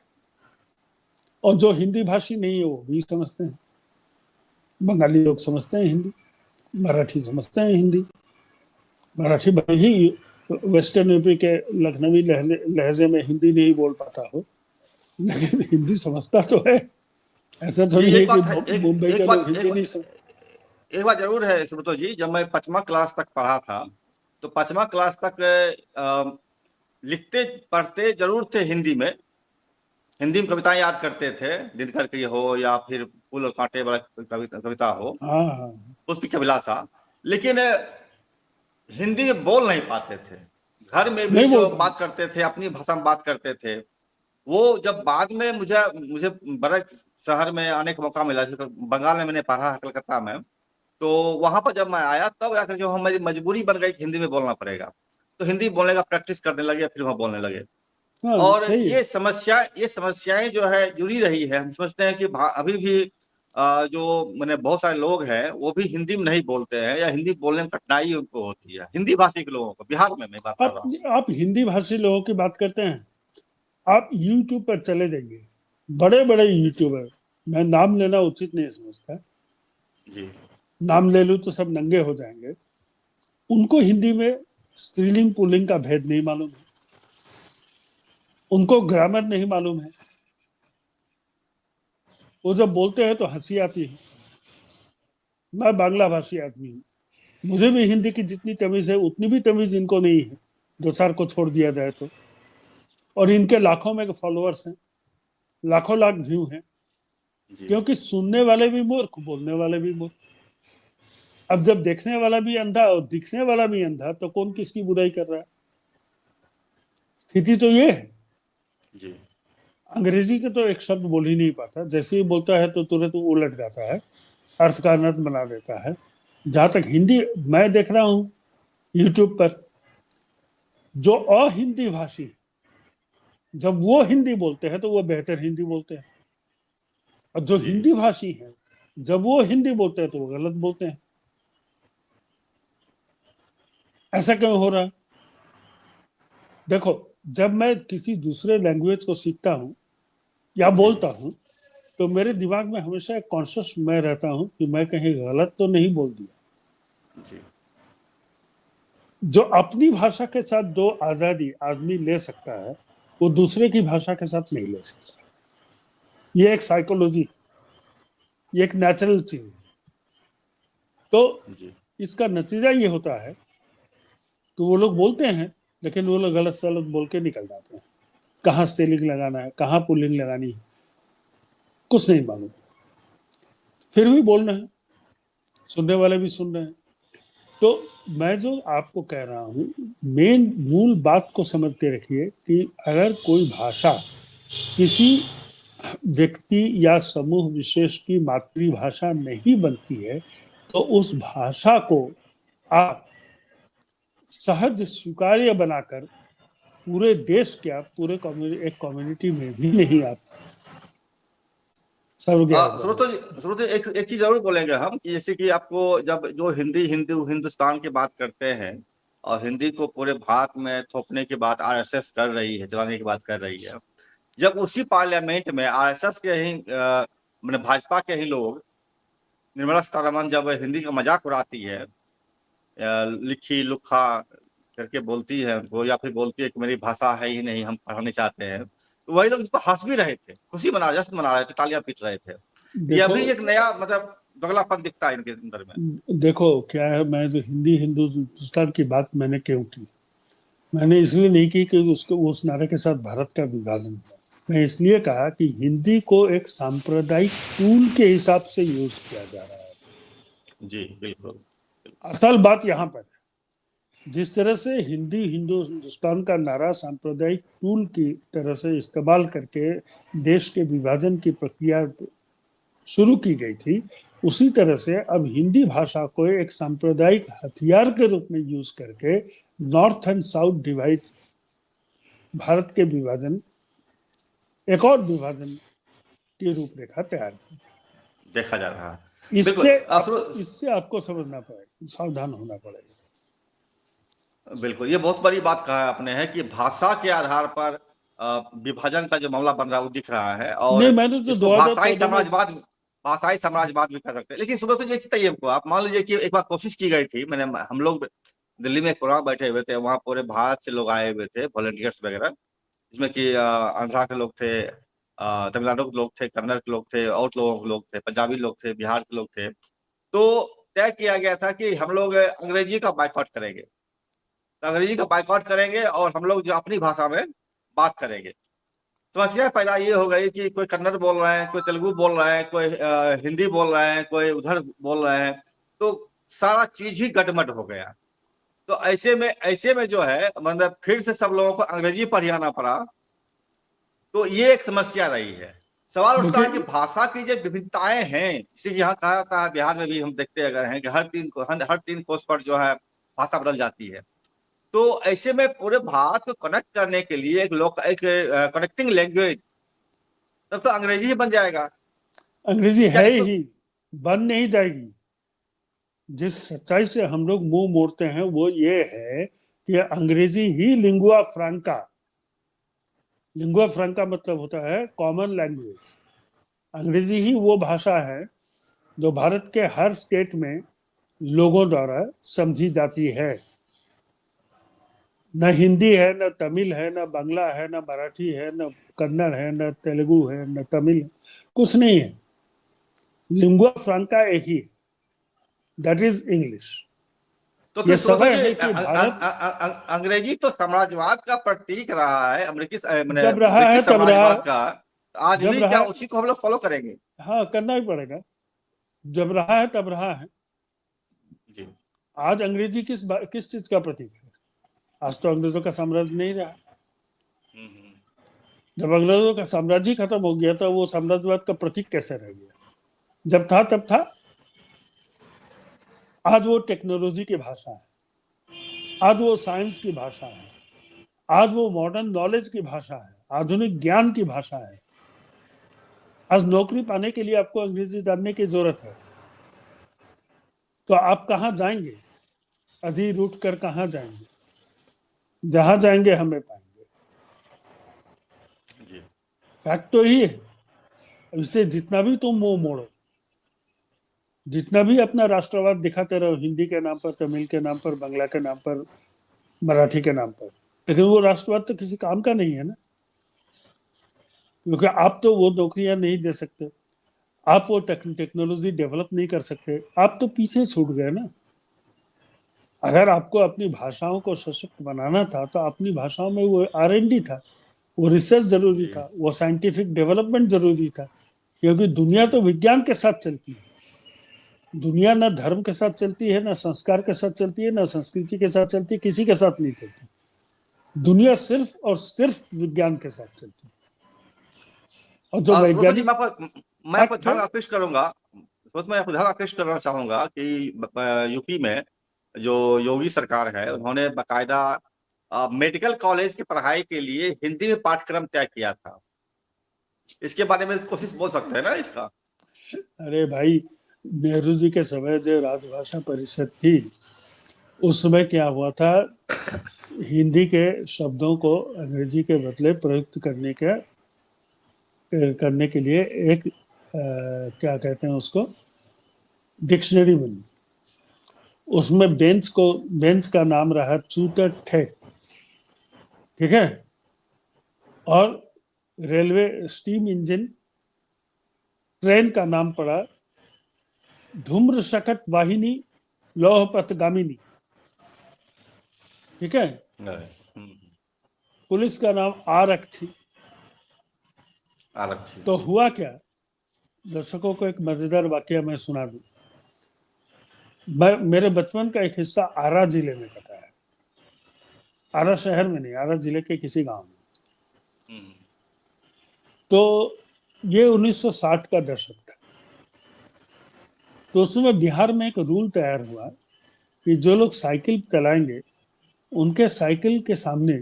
और जो हिंदी भाषी नहीं है वो भी समझते हैं। बंगाली लोग समझते हैं हिंदी, मराठी समझते हैं हिंदी। मराठी भले ही वेस्टर्न यूपी के लखनवी लहजे में हिंदी नहीं बोल पाता हो, लेकिन हिंदी समझता तो है। ऐसा तो जी नहीं है एक कि बात है, मुंबई एक के लोग बात हिंदी नहीं समझ। एक बात जरूर है सुब्रतो जी, जब मैं 5वीं क्लास तक पढ़ा था तो 5वीं क्लास तक लिखते पढ़ते जरूर थे हिंदी में। हिंदी में कविताएं याद करते थे, दिनकर की हो या फिर फूल और कांटे वाला कविता हो, हाँ हाँ। पुष्प की अभिलाषा। लेकिन हिंदी में बोल नहीं पाते थे। घर में भी नहीं बोल जो पाए। बात करते थे अपनी भाषा में बात करते थे। वो जब बाद में मुझे मुझे बड़े शहर में आने का मौका मिला, जैसे बंगाल में मैंने पढ़ा है, कलकत्ता में, तो वहां पर जब मैं आया तब आकर जो हमारी मजबूरी बन गई कि हिंदी में बोलना पड़ेगा, तो हिंदी बोलने का प्रैक्टिस करने लगे, फिर वहां बोलने लगे। हाँ और सही है। ये समस्याएं जो है जुड़ी रही है। हम समझते हैं कि अभी भी जो मैंने बहुत सारे लोग हैं वो भी हिंदी में नहीं बोलते हैं, या हिंदी बोलने में कठिनाई उनको होती है, हिंदी भाषी के लोगों को, बिहार में मैं बात कर आप रहा हूँ। आप हिंदी भाषी लोगों की बात करते हैं, आप यूट्यूब पर चले जाइए, बड़े बड़े यूट्यूबर, मैं नाम लेना उचित नहीं समझता, जी नाम ले लूं तो सब नंगे हो जाएंगे, उनको हिंदी में स्त्रीलिंग पुल्लिंग का भेद नहीं मालूम है, उनको ग्रामर नहीं मालूम है। वो जब बोलते हैं तो हंसी आती है। मैं बांग्ला भाषी आदमी हूँ, मुझे भी हिंदी की जितनी तमीज है उतनी भी तमीज इनको नहीं है, दो चार को छोड़ दिया जाए तो। और इनके लाखों में फॉलोअर्स हैं, लाखों लाख व्यू हैं, जी क्योंकि सुनने वाले भी मूर्ख, बोलने वाले भी मूर्ख। अब जब देखने वाला भी अंधा और दिखने वाला भी अंधा, तो कौन किसकी बुराई कर रहा है? स्थिति तो ये है। जी अंग्रेजी के तो एक शब्द बोल ही नहीं पाता, जैसे ही बोलता है तो तुरंत वो उलट जाता है, अर्थ का अनर्थ बना देता है। जहां तक हिंदी मैं देख रहा हूँ यूट्यूब पर, जो अहिंदी भाषी हैं, जब वो हिंदी बोलते हैं तो वो बेहतर हिंदी बोलते हैं, और जो जी हिंदी भाषी हैं जब वो हिंदी बोलते हैं तो वो गलत बोलते हैं। ऐसा क्यों हो रहा है? देखो, जब मैं किसी दूसरे लैंग्वेज को सीखता हूँ या जी बोलता हूँ, तो मेरे दिमाग में हमेशा एक कॉन्शियस मैं रहता हूँ कि मैं कहीं गलत तो नहीं बोल दिया। जी जो अपनी भाषा के साथ जो आजादी आदमी ले सकता है, वो दूसरे की भाषा के साथ नहीं ले सकता। ये एक साइकोलॉजी, ये एक नेचुरल चीज है। तो जी इसका नतीजा ये होता है कि वो लोग बोलते हैं, लेकिन वो लोग गलत सलत बोल के निकल जाते हैं। कहाँ स्पेलिंग लगाना है, कहाँ पुलिंग लगानी है, कुछ नहीं मालूम, फिर भी बोल रहे हैं, सुनने वाले भी सुन रहे हैं। तो मैं जो आपको कह रहा हूँ, मेन मूल बात को समझ के रखिए कि अगर कोई भाषा किसी व्यक्ति या समूह विशेष की मातृभाषा नहीं बनती है, तो उस भाषा को आप सहज स्वीकार्य बनाकर पूरे देश क्या, पूरे एक कम्युनिटी में भी नहीं आप सर्वज्ञ बना श्रोतो जी, सकते। श्रोतो एक एक चीज जरूर बोलेंगे हम कि जैसे कि आपको जब जो हिंदुस्तान की बात करते हैं और हिंदी को पूरे भारत में थोपने की बात आरएसएस कर रही है, चलाने की बात कर रही है, जब उसी पार्लियामेंट में आरएसएस के ही मैंने भाजपा के ही लोग, निर्मला सीतारमण जब हिंदी का मजाक उड़ाती है, लिखी लुखा करके बोलती है उनको, या फिर बोलती है कि मेरी भाषा है ही नहीं, हम पढ़ाने चाहते हैं, तो वही लोग इस पर हंस भी रहे थे, खुशी मना जश्न मना रहे थे, तालियां पीट रहे थे। यह देखो, भी एक नया मतलब दोगलापन दिखता है इनके अंदर में। देखो क्या है, मैं जो हिंदुस्तान की बात मैंने क्यों की, मैंने इसलिए नहीं की कि उसको उस नारे के साथ भारत का विभाजन हुआ। मैं इसलिए कहा कि हिंदी को एक सांप्रदायिक टूल के हिसाब से यूज किया जा रहा है। जी बिल्कुल। असल बात यहाँ पर है, जिस तरह से हिंदी हिंदुस्तान का नारा सांप्रदायिक टूल की तरह से इस्तेमाल करके देश के विभाजन की प्रक्रिया शुरू की गई थी, उसी तरह से अब हिंदी भाषा को एक सांप्रदायिक हथियार के रूप में यूज करके north and south divide, Bharat के विभाजन, एक और विभाजन की रूपरेखा तैयार की। देखा जा रहा है। इससे बिल्कुल इससे आपको समझना पड़ेगा, सावधान होना पड़ेगा। बिल्कुल, ये बहुत बड़ी बात कहा है आपने, है कि भाषा के आधार पर विभाजन का जो मामला बन रहा है वो दिख रहा है, नहीं, और मैंने तो इसको 2014 में, भाषाई साम्राज्यवाद भी कह सकते हैं। लेकिन सुबह तो ये चाहिए हमको, आप मान लीजिए कि एक बार कोशिश की गई थी, मैंने हम लोग दिल्ली में एक प्रोग्राम बैठे हुए थे, वहाँ पूरे भारत से लोग आए हुए थे, वॉलंटियर्स वगैरह, जिसमें कि आंध्रा के लोग थे, तमिलनाडु के लोग थे, कन्नड़ के लोग थे, और लोगों के लोग थे, पंजाबी लोग थे, बिहार के लोग थे। तो तय किया गया था कि हम लोग अंग्रेजी का बाइकआउट करेंगे, तो अंग्रेजी का बाइकआउट करेंगे और हम लोग जो अपनी भाषा में बात करेंगे। समस्या पैदा ये हो गई कि कोई कन्नड़ बोल रहे हैं, कोई तेलुगु बोल रहे हैं, कोई हिंदी बोल रहे हैं, कोई उधर बोल रहे हैं, तो सारा चीज ही गटमट हो गया। तो ऐसे में जो है मतलब फिर से सब लोगों को अंग्रेजी पढ़ाना पड़ा, तो ये एक समस्या रही है। सवाल उठता है कि देखिए, भाषा की जो विभिन्नताएं हैं, जैसे यहाँ कहा जाता है, बिहार में भी हम देखते अगर हैं कि हर तीन कोस पर जो है भाषा बदल जाती है। तो ऐसे में पूरे भारत को कनेक्ट करने के लिए एक कनेक्टिंग लैंग्वेज तब तो अंग्रेजी ही बन जाएगा। अंग्रेजी क्या है इस ही, बन नहीं जाएगी। जिस सच्चाई से हम लोग मुंह मोड़ते हैं वो ये है कि अंग्रेजी ही लिंगुआ फ्रैंका मतलब होता है कॉमन लैंग्वेज। अंग्रेजी ही वो भाषा है जो भारत के हर स्टेट में लोगों द्वारा समझी जाती है। न हिंदी है, न तमिल है, न बांग्ला है, न मराठी है, न कन्नड़ है, न तेलुगु है, न तमिल है, कुछ नहीं है। लिंगुआ फ्रैंका एक ही, दैट इज इंग्लिश। तो ये फिर सुब्रत समय जी, है कि भारत अंग्रेजी तो साम्राज्यवाद का प्रतीक रहा है, अमेरिकी मैंने जब रहा है ब्रिटिश तब रहा, साम्राज्यवाद का। आज जब भी क्या रहा, उसी को हम लोग फॉलो करेंगे? हाँ करना ही पड़ेगा। जब रहा है तब रहा है। जी आज अंग्रेजी किस चीज का प्रतीक है? आज तो अंग्रेजों का साम्राज्य नहीं रहा। हम्म, हम्म। जब अंग्रेजों का साम्राज्य खत्म हो गया तो वो साम्राज्यवाद का प्रतीक कैसे रह गया? जब था तब था। आज वो टेक्नोलॉजी की भाषा है, आज वो साइंस की भाषा है, आज वो मॉडर्न नॉलेज की भाषा है, आधुनिक ज्ञान की भाषा है। आज नौकरी पाने के लिए आपको अंग्रेजी जानने की जरूरत है, तो आप कहाँ जाएंगे? अधीर उठ कर कहाँ जाएंगे? जहां जाएंगे हमें पाएंगे। जी। फैक्ट तो ही है। इससे जितना भी तुम मुंह मोड़ो, जितना भी अपना राष्ट्रवाद दिखाते रहो, हिंदी के नाम पर, तमिल के नाम पर, बांग्ला के नाम पर, मराठी के नाम पर, लेकिन वो राष्ट्रवाद तो किसी काम का नहीं है ना, क्योंकि आप तो वो नौकरियां नहीं दे सकते, आप वो टेक्नोलॉजी डेवलप नहीं कर सकते, आप तो पीछे छूट गए ना। अगर आपको अपनी भाषाओं को सशक्त बनाना था तो अपनी भाषाओं में वो R&D था, वो रिसर्च जरूरी जी। था, वो साइंटिफिक डेवलपमेंट जरूरी था, क्योंकि दुनिया तो विज्ञान के साथ चलती है। दुनिया ना धर्म के साथ चलती है, ना संस्कार के साथ चलती है, ना संस्कृति के साथ चलती है, किसी के साथ नहीं चलती। दुनिया सिर्फ और सिर्फ विज्ञान के साथ चलती है। और जो सुब्रत जी, वैज्ञानिक मैं आप पर फैक्ट है, ध्यान आकृष्ट करूंगा। सुब्रत, मैं आपको ध्यान आकृष्ट करना चाहूंगा कि यूपी में जो योगी सरकार है, उन्होंने बाकायदा मेडिकल कॉलेज की पढ़ाई के लिए हिंदी में पाठ्यक्रम तय किया था। इसके बारे में कोशिश बोल सकते हैं ना इसका? अरे भाई, नेहरू जी के समय जो राजभाषा परिषद थी, उस समय क्या हुआ था, हिंदी के शब्दों को अंग्रेजी के बदले प्रयुक्त करने के लिए एक क्या कहते हैं उसको, डिक्शनरी बनी। उसमें बेंच का नाम रहा चूतर थे, ठीक है। और रेलवे स्टीम इंजन, ट्रेन का नाम पड़ा धूम्र शकट वाहिनी लौह पथगामिनी, ठीक है। हम्म, पुलिस का नाम आरक थी। आरक्षी। तो हुआ क्या, दर्शकों को एक मजेदार वाकया मैं सुना दूं। मेरे बचपन का एक हिस्सा आरा जिले में कटा है। आरा शहर में नहीं, आरा जिले के किसी गांव में। हम्म, तो ये 1960 का दशक था। तो उसमें बिहार में एक रूल तैयार हुआ कि जो लोग साइकिल चलाएंगे, उनके साइकिल के सामने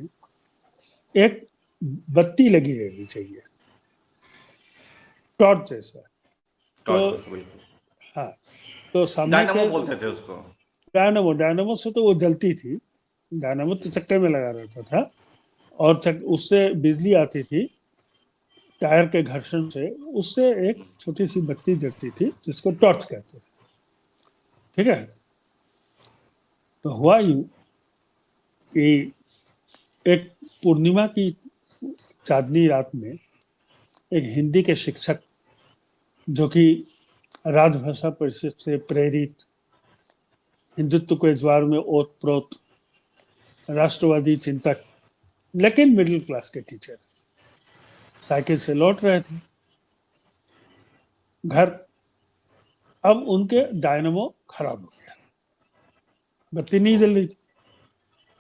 एक बत्ती लगी रहनी चाहिए, टॉर्च जैसा। तो बिल्कुल। हाँ, तो सामने डायनामो के बोलते थे उसको। डायनामो से तो वो जलती थी। डायनामो तो चक्के में लगा रहता था, और उससे बिजली आती थी टायर के घर्षण से। उससे एक छोटी सी बत्ती जलती थी जिसको टॉर्च कहते थे, ठीक है। तो हुआ यूं कि एक पूर्णिमा की चांदनी रात में एक हिंदी के शिक्षक, जो कि राजभाषा परिषद से प्रेरित, हिंदुत्व के ज्वार में ओत प्रोत राष्ट्रवादी चिंतक, लेकिन मिडिल क्लास के टीचर, साइकिल से लौट रहे थे घर। अब उनके डायनमो खराब हो गया, बत्ती नहीं जल रही थी।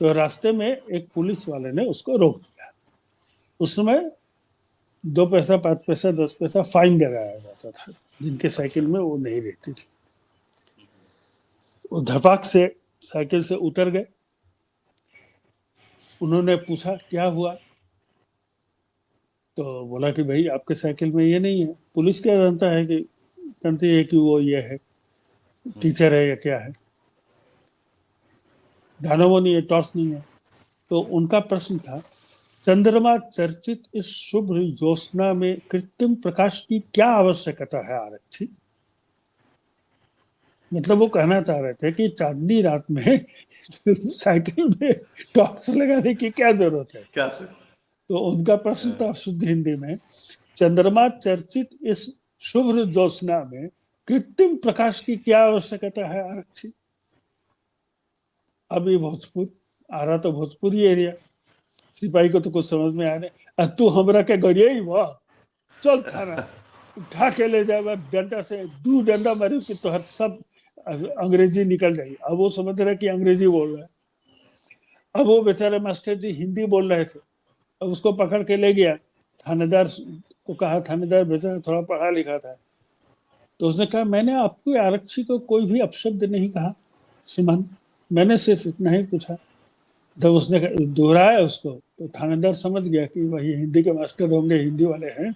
तो रास्ते में एक पुलिस वाले ने उसको रोक दिया। उस समय 2 पैसा, 5 पैसा, 10 पैसा फाइन लगाया जाता था जिनके साइकिल में वो नहीं रहती थी। वो धपाक से साइकिल से उतर गए। उन्होंने पूछा क्या हुआ, तो बोला कि भाई आपके साइकिल में ये नहीं है। पुलिस क्या जानता है कि, जानती है कि वो ये है, टीचर है या क्या है। डायनामो नहीं है, टॉर्च नहीं है। तो उनका प्रश्न था, चंद्रमा चर्चित इस शुभ ज्योत्सना में कृत्रिम प्रकाश की क्या आवश्यकता है आरक्षी? मतलब वो कहना चाह रहे थे कि चांदनी रात में साइकिल में टॉर्च लगाने की क्या जरूरत है। क्या? तो उनका प्रश्न था शुद्ध हिंदी में, चंद्रमा चर्चित इस शुभ ज्योत्सना में कृत्रिम प्रकाश की क्या आवश्यकता है आरक्षी? अब ये भोजपुर आ रहा, तो भोजपुरी एरिया, सिपाही को तो कुछ समझ में आया नहीं। तू हमरा के गड़िया ही हुआ, चल थाना, उठा के ले जाए डंडा से, 2 डंडा मारे कि तो हर सब अंग्रेजी निकल जाएगी। अब वो समझ रहे कि अंग्रेजी बोल रहा है। अब वो बेचारे मास्टर जी हिंदी बोल रहे थे। अब उसको पकड़ के ले गया थानेदार को कहा, थानेदार बेचारा थोड़ा पढ़ा लिखा था, तो उसने कहा मैंने आपको आरक्षी को कोई भी अपशब्द नहीं कहा श्रीमान, मैंने सिर्फ इतना ही पूछा। जब उसने दोहराया उसको तो थानेदार समझ गया कि वही हिंदी के मास्टर होंगे, हिंदी वाले हैं,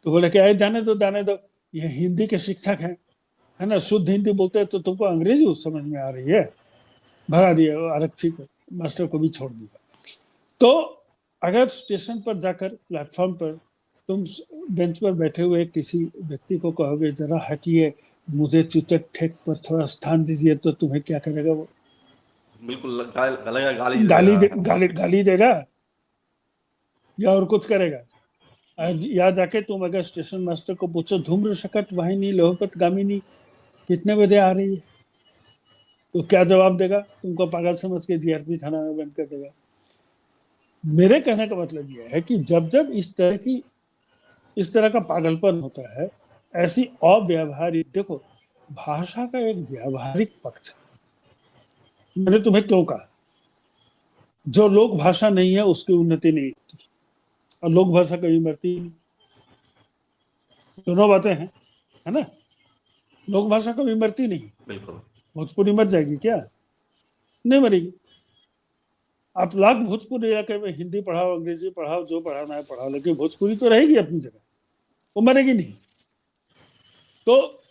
तो बोले कि जाने दो, ये हिंदी के शिक्षक हैं, है ना, शुद्ध हिंदी बोलते हैं, तो तुमको अंग्रेजी समझ में आ रही है। भगा दिया आरक्षी को, मास्टर को भी छोड़ दिया। तो अगर स्टेशन पर जाकर प्लेटफॉर्म पर तुम बेंच पर बैठे हुए किसी व्यक्ति को कहोगे जरा हटिए, मुझे चुचट ठेक पर थोड़ा स्थान दीजिए, तो तुम्हें क्या करेगा वो? बिल्कुल गाली देगा या और कुछ करेगा? या जाके तुम अगर स्टेशन मास्टर को पूछो धूम्र शकट वाहिनी लोहपत गामिनी कितने बजे आ रही है, तो क्या जवाब देगा? तुमको पागल समझ के जीआरपी थाना में बंद कर देगा। मेरे कहने का मतलब यह है कि जब जब इस तरह का पागलपन होता है, ऐसी अव्यावहारिक, देखो भाषा का एक व्यावहारिक पक्ष है। मैंने तुम्हें क्यों कहा, जो लोक भाषा नहीं है उसकी उन्नति नहीं होती, और लोक भाषा कभी मरती नहीं। दोनों बातें हैं, है ना। लोक भाषा कभी मरती नहीं। बिल्कुल। भोजपुरी मर जाएगी क्या? नहीं मरेगी। आप लाख भोजपुरी इलाके में हिंदी पढ़ाओ, अंग्रेजी पढ़ाओ, जो पढ़ाना है पढ़ाओ, लेकिन भोजपुरी तो रहेगी अपनी जगह, वो मरेगी नहीं। तो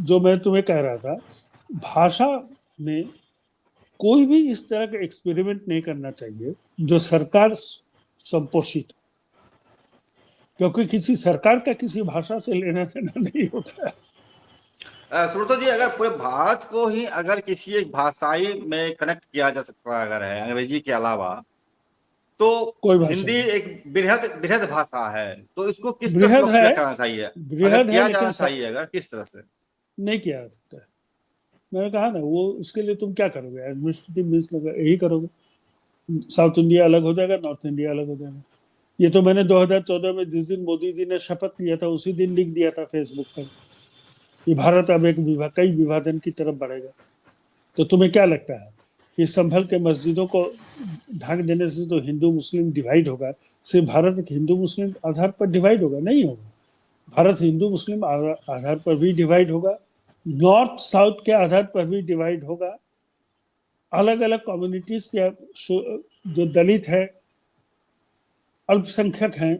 जो मैं तुम्हें कह रहा था, भाषा में कोई भी इस तरह का एक्सपेरिमेंट नहीं करना चाहिए जो सरकार संपोषित, क्योंकि किसी सरकार का किसी भाषा से लेना देना नहीं होता है। श्रोता जी, अगर पूरे भारत को ही अगर किसी एक भाषाई में कनेक्ट किया जा सकता है, अगर है अंग्रेजी के अलावा, तो हिंदी एक बृहद भाषा है, तो इसको किस तरह से किया जाना चाहिए? किया जाना चाहिए अगर किस तरह से? नहीं किया जा सकता है। मैंने कहा ना, वो उसके लिए तुम क्या करोगे? एडमिनिस्ट्रेटिव मीन्स यही करोगे। साउथ इंडिया अलग हो जाएगा, नॉर्थ इंडिया अलग हो जाएगा। ये तो मैंने 2014 में जिस दिन मोदी जी ने शपथ लिया था उसी दिन लिख दिया था फेसबुक पर कि भारत अब कई विभाजन की तरफ बढ़ेगा। तो तुम्हें क्या लगता है कि संभल के मस्जिदों को ढांक देने से तो हिंदू मुस्लिम डिवाइड होगा? सिर्फ भारत एक हिंदू मुस्लिम आधार पर डिवाइड होगा? नहीं होगा। भारत हिंदू मुस्लिम आधार पर भी डिवाइड होगा, नॉर्थ साउथ के आधार पर भी डिवाइड होगा। अलग अलग कम्युनिटीज के जो दलित है, अल्पसंख्यक हैं,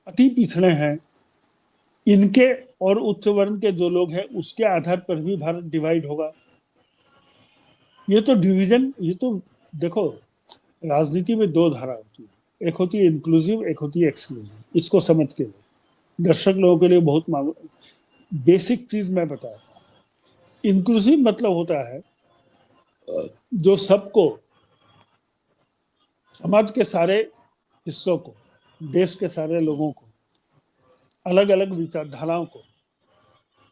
अति पिछड़े हैं, इनके और उच्च वर्ण के जो लोग हैं उसके आधार पर भी भारत डिवाइड होगा। ये तो डिवीजन, ये तो देखो, राजनीति में दो धारा होती है, एक होती है इंक्लूसिव, एक होती है एक्सक्लूसिव। इसको समझ के दर्शक लोगों के लिए बहुत बेसिक चीज मैं बता रहा हूं। इंक्लूसिव मतलब होता है जो सबको, समाज के सारे हिस्सों को, देश के सारे लोगों को, अलग अलग विचारधाराओं को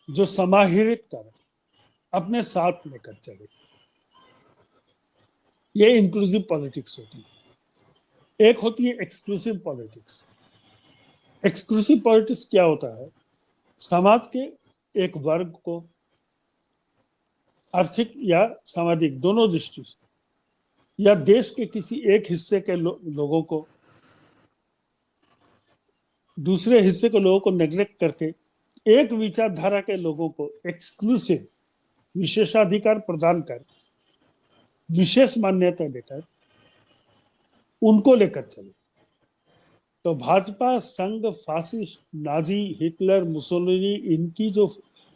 जो समाहित कर अपने साथ लेकर चले, ये इंक्लूसिव पॉलिटिक्स होती है। एक होती है एक्सक्लूसिव पॉलिटिक्स। एक्सक्लूसिव पॉलिटिक्स क्या होता है? समाज के एक वर्ग को आर्थिक या सामाजिक दोनों दृष्टि से, या देश के किसी एक हिस्से के लोगों को दूसरे हिस्से के लोगों को नेग्लेक्ट करके एक विचारधारा के लोगों को एक्सक्लूसिव विशेषाधिकार प्रदान कर, विशेष मान्यता देकर उनको लेकर चले। तो भाजपा, संघ, फासिस्ट, नाजी, हिटलर, मुसोलिनी, इनकी जो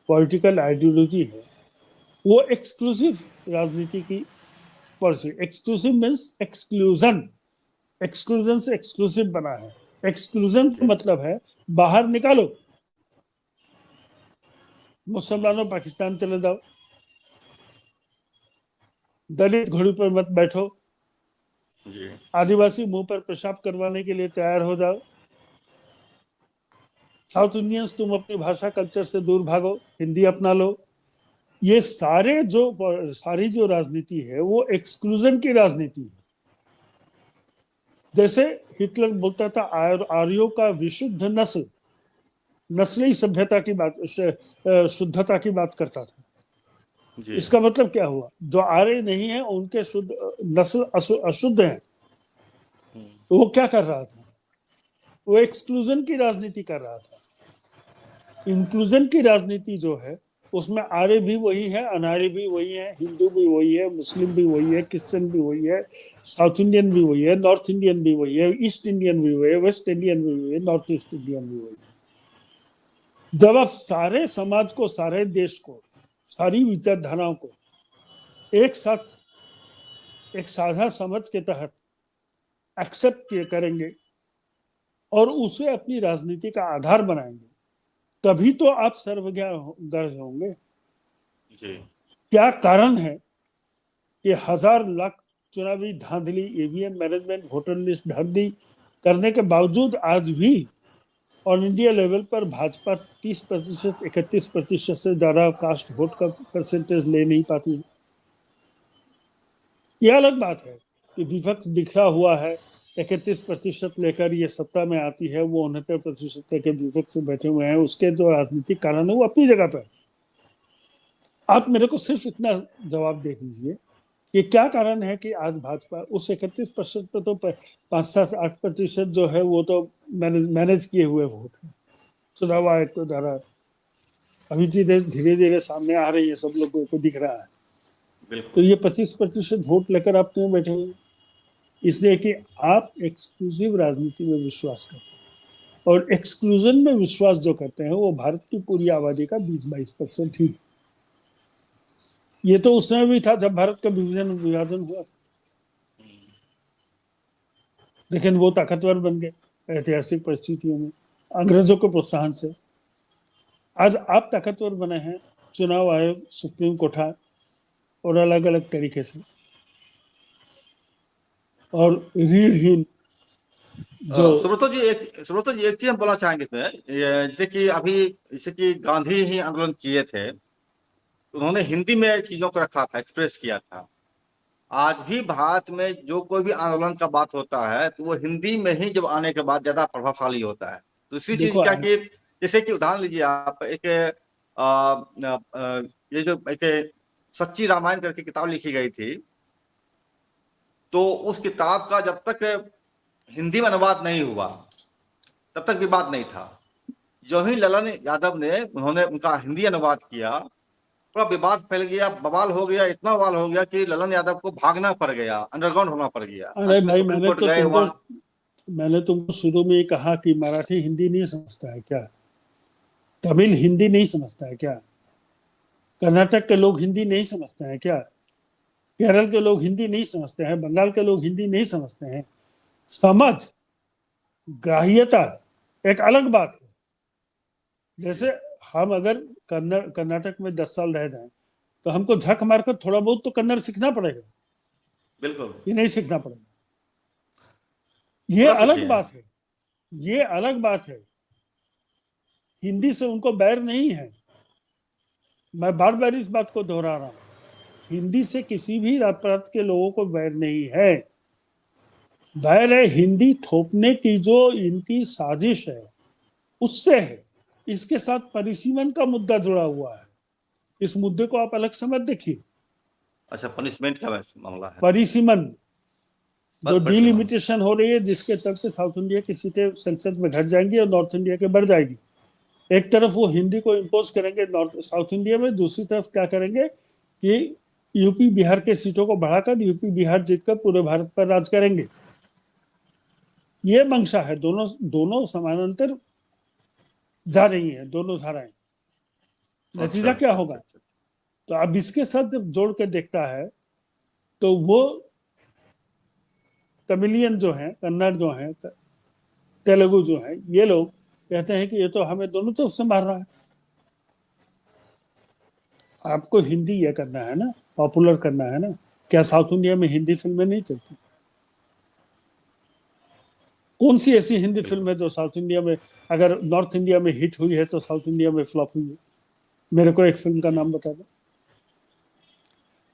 पॉलिटिकल आइडियोलॉजी है वो एक्सक्लूसिव राजनीति की policy. Exclusive means exclusion, exclusion से एक्सक्लूसिव बना है। एक्सक्लूजन का मतलब है बाहर निकालो, मुसलमानों पाकिस्तान चले जाओ, दलित घोड़ी पर मत बैठो, आदिवासी मुंह पर पेशाब करवाने के लिए तैयार हो जाओ, साउथ इंडियंस तुम अपनी भाषा कल्चर से दूर भागो, हिंदी अपना लो। ये सारी जो राजनीति है वो एक्सक्लूजन की राजनीति है। जैसे हिटलर बोलता था आर्यों का विशुद्ध नस्ल, नस्ली सभ्यता की बात, शुद्धता की बात करता था। इसका मतलब क्या हुआ? जो आर्य नहीं है उनके शुद्ध नस्ल अशुद्ध है। वो क्या कर रहा था? वो एक्सक्लूजन की राजनीति कर रहा था। इंक्लूजन की राजनीति जो है उसमें आर्य भी वही है, अनार्य भी वही है, हिंदू भी वही है, मुस्लिम भी वही है, क्रिश्चियन भी वही है, साउथ इंडियन भी वही है, नॉर्थ इंडियन भी वही है, ईस्ट इंडियन भी वही है, वेस्ट इंडियन भी वही है, नॉर्थ ईस्ट इंडियन भी वही है। जब आप सारे समाज को, सारे देश को, सारी विचारधाराओं को एक साथ एक साझा समझ के तहत एक्सेप्ट करेंगे और उसे अपनी राजनीति का आधार बनाएंगे, तभी तो आप सर्वज्ञ होंगे। जी। क्या कारण है कि हजार लाख चुनावी धांधली, ईवीएम मैनेजमेंट, वोटर लिस्ट भर्ती करने के बावजूद आज भी ऑल इंडिया लेवल पर भाजपा 30%, 31% से ज्यादा कास्ट वोट का परसेंटेज ले नहीं पाती है? यह अलग बात है कि विपक्ष बिखरा हुआ है, 31% लेकर ये सत्ता में आती है, वो 69% लेकर विपक्ष से बैठे हुए हैं, उसके जो राजनीतिक कारण है वो अपनी जगह पर। आप मेरे को सिर्फ इतना जवाब दे दीजिए कि क्या कारण है कि आज भाजपा उस 31% पर तो 5-7-8% जो है वो तो मैनेज किए हुए वोट है, चुनाव आयोग के द्वारा अभी धीरे धीरे सामने आ रही है, सब लोगों को दिख रहा है। तो बिल्कुल। ये 25% वोट लेकर आप क्यों बैठे हुए? इसलिए कि आप एक्सक्लूसिव राजनीति में विश्वास करते हैं, और एक्सक्लूजन में विश्वास जो करते हैं वो भारत की पूरी आबादी का 20-22% ही। ये तो उस समय भी था जब भारत का विभाजन हुआ था, लेकिन वो ताकतवर बन गए ऐतिहासिक परिस्थितियों में, अंग्रेजों के प्रोत्साहन से। आज आप ताकतवर बने हैं, चुनाव आयोग, सुप्रीम कोर्ट और अलग अलग तरीके से, और रीढ़हीन जो सुब्रतो जी एक चीज हम बोलना चाहेंगे इसमें, जैसे कि अभी जैसे कि गांधी ही आंदोलन किए थे, उन्होंने हिंदी में चीजों को रखा था, एक्सप्रेस किया था। आज भी भारत में जो कोई भी आंदोलन का बात होता है तो वो हिंदी में ही जब आने के बाद ज्यादा प्रभावशाली होता है। दूसरी चीज देखो क्या कि जैसे कि उदाहरण लीजिए आप, एक ये जो एक सच्ची रामायण करके किताब लिखी गई थी, तो उस किताब का जब तक हिंदी में अनुवाद नहीं हुआ तब तक विवाद नहीं था। जो ही ललन यादव ने उन्होंने उनका हिंदी अनुवाद किया, पूरा विवाद फैल गया, बवाल हो गया, इतना बवाल हो गया कि ललन यादव को भागना पड़ गया, अंडरग्राउंड होना पड़ गया। अरे अंत में भाई, सुप्रीम कोर्ट गए वहां। मैंने तुमको शुरू में ही कहा कि मराठी हिंदी नहीं समझता है क्या? तमिल हिंदी नहीं समझता है क्या? कर्नाटक के लोग हिंदी नहीं समझते हैं क्या? केरल के लोग हिंदी नहीं समझते हैं? बंगाल के लोग हिंदी नहीं समझते हैं? समझ, ग्राह्यता एक अलग बात है। जैसे हम अगर कर्नाटक में 10 साल रह जाएं तो हमको झक मारकर थोड़ा बहुत तो कन्नड़ सीखना पड़ेगा, बिल्कुल। ये नहीं सीखना पड़ेगा। ये पूरा अलग सीखे हैं। बात है, ये अलग बात है। हिंदी से उनको बैर नहीं है, मैं बार बार इस बात को दोहरा रहा हूं। हिंदी से किसी भी प्रांत के लोगों को बैर नहीं है। बैर है हिंदी थोपने की जो इनकी साजिश है उससे है। इसके साथ परिसीमन का मुद्दा जुड़ा हुआ है, इस मुद्दे को आप अलग से मत देखिए। अच्छा, पनिशमेंट का मामला है। परिसीमन जो परिसीमन। डिलिमिटेशन हो रही है, जिसके चलते साउथ इंडिया की सीटें संसद में घट जाएंगी और नॉर्थ इंडिया के बढ़ जाएगी। एक तरफ वो हिंदी को इम्पोज करेंगे नॉर्थ साउथ इंडिया में, दूसरी तरफ क्या करेंगे कि यूपी बिहार के सीटों को बढ़ाकर यूपी बिहार जीतकर पूरे भारत पर राज करेंगे। ये मंशा है, दोनों दोनों समानांतर जा रही हैं दोनों धाराएं। नतीजा क्या होगा? अच्छा। तो अब इसके साथ जब जोड़ के देखता है तो वो तमिलियन जो है, कन्नड़ जो है, तेलुगु जो है, ये लोग कहते हैं कि ये तो हमें दोनों तरफ से मार रहा है। आपको हिंदी ये करना है ना, पॉपुलर करना है ना। क्या साउथ इंडिया में हिंदी फिल्में नहीं चलती? कौन सी ऐसी हिंदी फिल्म है जो साउथ इंडिया में, अगर नॉर्थ इंडिया में हिट हुई है तो साउथ इंडिया में फ्लॉप हुई है? मेरे को एक फिल्म का नाम बता दो।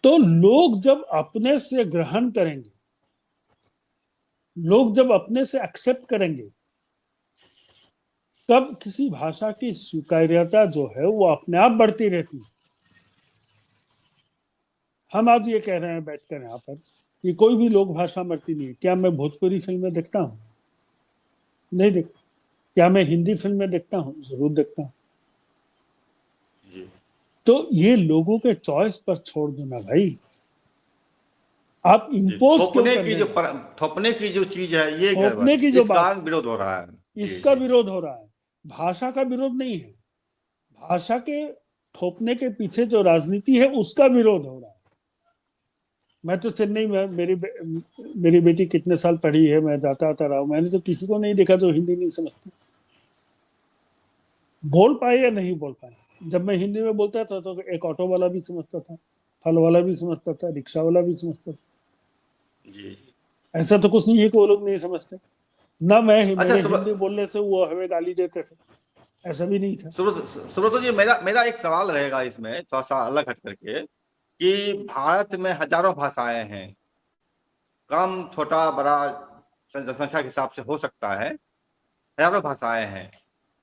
तो लोग जब अपने से ग्रहण करेंगे, लोग जब अपने से एक्सेप्ट करेंगे, तब किसी भाषा की स्वीकार्यता जो है वो अपने आप बढ़ती रहती है। हम आज ये कह रहे हैं बैठकर यहाँ पर कि कोई भी लोक भाषा मरती नहीं है। क्या मैं भोजपुरी फिल्में देखता हूँ? नहीं देखता। क्या मैं हिंदी फिल्में देखता हूँ? जरूर देखता हूँ। जी तो ये लोगों के चॉइस पर छोड़ दो ना भाई, आप जी। इम्पोज क्यों कर रहे हैं? थोपने की जो चीज है ये गड़बड़, थोपने की जो इसका बात, विरोध हो रहा है। जी इसका जी विरोध हो रहा है, भाषा का विरोध नहीं है। भाषा के थोपने के पीछे जो राजनीति है उसका विरोध हो रहा है। मैं तो चेन्नई में, मेरी बेटी कितने साल पढ़ी है, मैं जाता आता रहा हूं, मैंने तो किसी को नहीं देखा जो हिंदी नहीं समझती, बोल पाए या नहीं बोल पाए। जब मैं हिंदी में बोलता था तो एक ऑटो वाला भी समझता था, फल वाला भी समझता था, रिक्शा वाला भी समझता था। जी। ऐसा तो कुछ नहीं है कि वो लोग नहीं समझते। ना मैं, अच्छा मेरे हिंदी बोलने से वो हमें गाली देते थे, ऐसा भी नहीं था। सुब्रत जी, मेरा मेरा एक सवाल रहेगा इसमें थोड़ा सा अलग हट करके, कि भारत में हजारों भाषाएं हैं, कम छोटा बड़ा जनसंख्या के हिसाब से हो सकता है, हजारों भाषाएं हैं।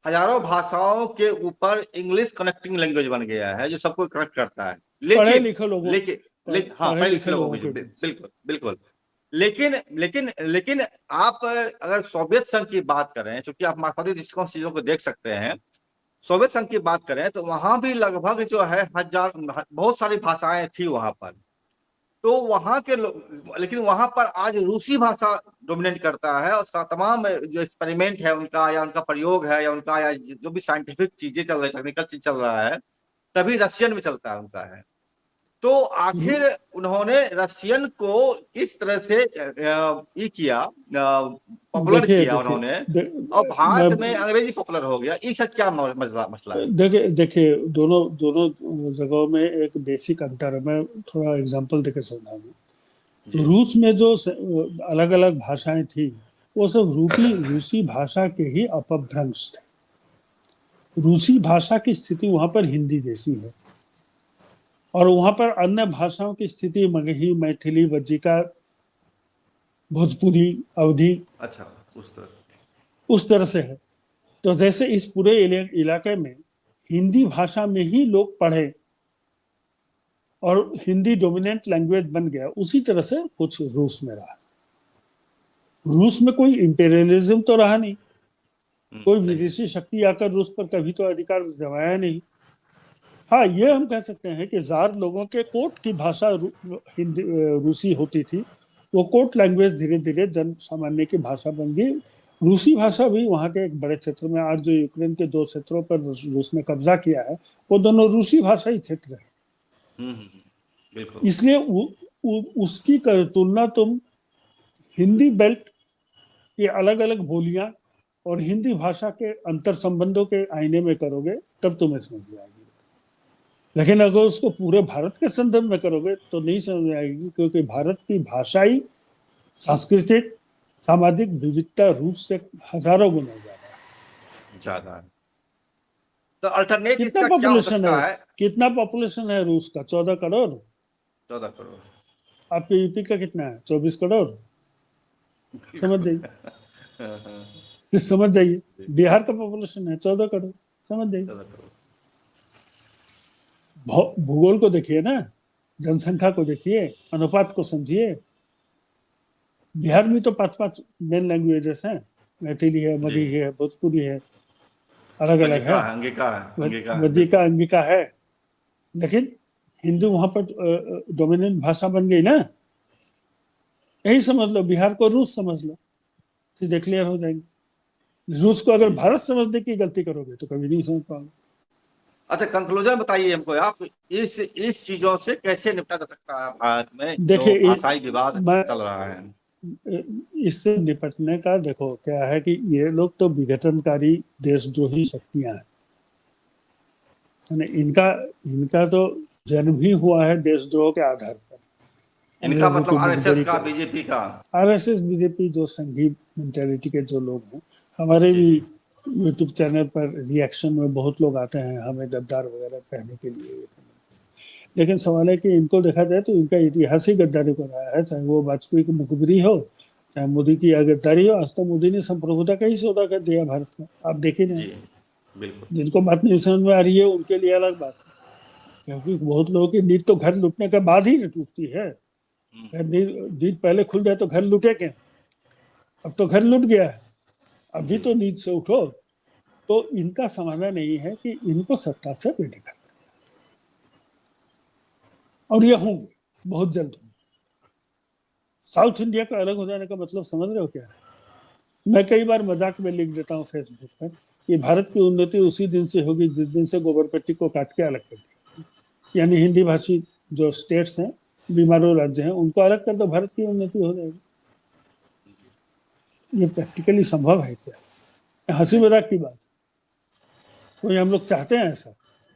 हजारों भाषाओं के ऊपर इंग्लिश कनेक्टिंग लैंग्वेज बन गया है जो सबको कनेक्ट करता है। पढ़े लेकिन लिखे लोगों, लेकिन लेकिन हाँ, पढ़े पढ़े लिखे लिखे लोगों लोगों के के बीच, बीच। बिल्कुल बिल्कुल। लेकिन आप अगर सोवियत संघ की बात करें, चूंकि आप मार्क्सवादी दृष्टिकोण से चीजों को देख सकते हैं, सोवियत संघ की बात करें तो वहां भी लगभग जो है हजार, बहुत सारी भाषाएं थी वहां पर। तो वहां के लोग, लेकिन वहां पर आज रूसी भाषा डोमिनेट करता है, और तमाम जो एक्सपेरिमेंट है उनका, या उनका प्रयोग है, या उनका, या जो भी साइंटिफिक चीजें चल रही, टेक्निकल चीज चल रहा है, तभी रशियन में चलता है उनका है। तो आखिर उन्होंने रशियन को इस तरह से ये किया, पॉपुलर देखिए किया देखिए उन्होंने, दे, और मैं भारत में अंग्रेजी पॉपुलर हो गया। इसका क्या मसला मसला है? देखिए देखिए दोनों दोनों जगहों में एक बेसिक अंतर है। मैं थोड़ा एग्जांपल देके समझाऊंगा। जी रूस में जो अलग अलग भाषाएं थी, वो सब रूसी भाषा के ही अपभ्रंश थे। रूसी भाषा की स्थिति वहां पर हिंदी जैसी है, और वहां पर अन्य भाषाओं की स्थिति मगही, मैथिली, वज्जिका, भोजपुरी, अवधी, अच्छा, उस तरह। उस तरह से है। तो जैसे इस पूरे इलाके में हिंदी भाषा में ही लोग पढ़े और हिंदी डोमिनेंट लैंग्वेज बन गया, उसी तरह से कुछ रूस में रहा। रूस में कोई इंपेरियलिज्म तो रहा नहीं, कोई सही है। विदेशी शक्ति आकर रूस पर कभी तो अधिकार जमाया नहीं। हाँ, ये हम कह सकते हैं कि जार लोगों के कोर्ट की भाषा हिंदी रूसी होती थी। वो कोर्ट लैंग्वेज धीरे धीरे जन सामान्य की भाषा बन गई। रूसी भाषा भी वहाँ के एक बड़े क्षेत्र में, आज जो यूक्रेन के 2 क्षेत्रों पर रूस ने कब्जा किया है, वो दोनों रूसी भाषाई क्षेत्र है। बिल्कुल। इसलिए उसकी तुलना तुम हिंदी बेल्ट की अलग अलग बोलियां और हिंदी भाषा के अंतर संबंधों के आईने में करोगे, तब तुम्हें समझ में आएगी। लेकिन अगर उसको पूरे भारत के संदर्भ में करोगे तो नहीं समझ में आएगी, क्योंकि भारत की भाषाई, सांस्कृतिक, सामाजिक विविधता रूस से हजारों गुना ज्यादा है। ज्यादा है। तो अल्टरनेट कितना इसका क्या हो पॉपुलेशन सकता है, है? कितना पॉपुलेशन है रूस का? 14 करोड़। 14 करोड़। आपके यूपी का कितना है? 24 करोड़। समझ जाइए, समझ जाइए। बिहार का पॉपुलेशन है 14 करोड़, समझ जाइए। 14 करोड़। भूगोल को देखिए ना, जनसंख्या को देखिए, अनुपात को समझिए। बिहार में तो 5 5 मेन लैंग्वेजेस हैं, मैथिली है, जी। मगही है, भोजपुरी है, अलग अलग है, वज्जिका है, अंगिका है, अंगिका है, वज्जिका, बिल्कुल। अंगिका है। लेकिन हिंदी वहां पर डोमिनेंट भाषा बन गई ना। यही समझ लो, बिहार को रूस समझ लो, सीधे क्लियर हो जाएंगे। रूस को अगर जी जी। भारत समझने की गलती करोगे तो कभी नहीं समझ पाओगे। अच्छा, कंक्लूजन बताइए हमको आप, इस चीजों से कैसे निपटा जा सकता है भारत में जो देखिए भाषाई विवाद मैं चल रहा है? इससे निपटने का, देखो क्या है कि ये लोग तो विघटनकारी देशद्रोही शक्तियां हैं। इनका इनका तो जन्म ही हुआ है देशद्रोह के आधार पर, इनका अंग्रेजों मतलब की आरएसएस मुखबरी का, करके। बीजेपी का? आरएसएस, बीजेपी, जो संघी मेंटेलिटी के जो लोग हैं, हमारे जी भी जी यूट्यूब चैनल पर रिएक्शन में बहुत लोग आते हैं हमें गद्दार वगैरह कहने के लिए। लेकिन सवाल है कि इनको देखा जाए तो इनका इतिहास ही गद्दारी को रहा है, चाहे वो वाजपेयी की मुखबिरी हो, चाहे मोदी की गद्दारी हो। आज तो मोदी ने संप्रभुता का ही सौदा कर दिया भारत का, आप देखिए ना। जी, बिल्कुल। जिनको बात नहीं समझ में आ रही है उनके लिए अलग बात है, क्योंकि बहुत लोगों की नींद तो घर लुटने के बाद ही न टूटती है। नींद पहले खुल जाए तो घर लूटे क्या? अब तो घर लूट गया है, अभी तो नींद से उठो। तो इनका समाधान यही है कि इनको सत्ता से बेटे कर, और ये होंगे बहुत जल्द होंगे। साउथ इंडिया का अलग हो जाने का मतलब समझ रहे हो क्या है? मैं कई बार मजाक में लिख देता हूँ फेसबुक पर कि भारत की उन्नति उसी दिन से होगी जिस दिन से गोबरपट्टी को काट के अलग कर दिया, यानी हिंदी भाषी जो स्टेट्स हैं, बीमारू राज्य हैं, उनको अलग कर दो, भारत की उन्नति हो जाएगी। ये प्रैक्टिकली संभव है क्या? हंसी मजाक की बात, कोई हम लोग चाहते हैं ऐसा?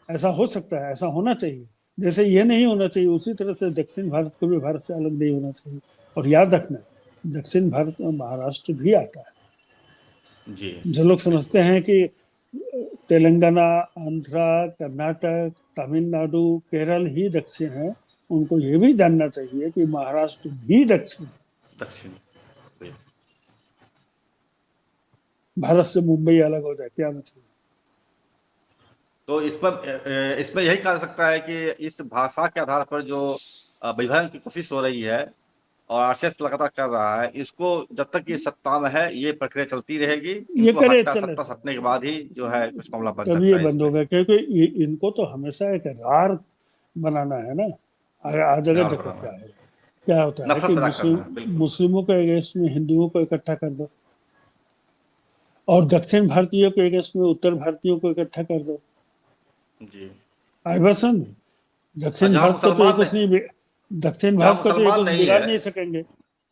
ऐसा हो सकता है, ऐसा होना चाहिए। जैसे ये नहीं होना चाहिए, उसी तरह से दक्षिण भारत को भी भारत से अलग नहीं होना चाहिए। और याद रखना, दक्षिण भारत में महाराष्ट्र भी आता है। जी, जो लोग समझते हैं कि तेलंगाना, आंध्रा, कर्नाटक, तमिलनाडु, केरल ही दक्षिण है, उनको ये भी जानना चाहिए कि महाराष्ट्र भी दक्षिण है। दक्षिण। भारत से मुंबई अलग हो जाए क्या मतलब? तो इसमें यही कहा जा सकता है कि इस भाषा के आधार पर जो विभाजन की कोशिश हो रही है और आरएसएस लगातार कर रहा है, इसको जब तक ये सत्ता में है ये प्रक्रिया चलती रहेगी। ये इनको करे हटना, चले सत्ता हटने के बाद ही जो है कुछ मामला बन तब सकता ये है बंद इसमें। होगा, क्योंकि इनको तो हमेशा एक रार बनाना है ना। आज अगर रार देखो बनाना है, क्या होता है नफरत कि पैदा करना है, बिल्कुल। मुस्लिमों के अगेंस्ट में हिंदुओं को इकट्ठा कर दो, और दक्षिण भारतीयों के अगेंस्ट में उत्तर भारतीयों को इकट्ठा कर दो। जी। आइबसन, दक्षिण जहाँ भारत को तो ये मुसलमान कुछ नहीं दक्षिण जहाँ भारत को तो ये मुसलमान कुछ नहीं बिगाड़ है, नहीं सकेंगे।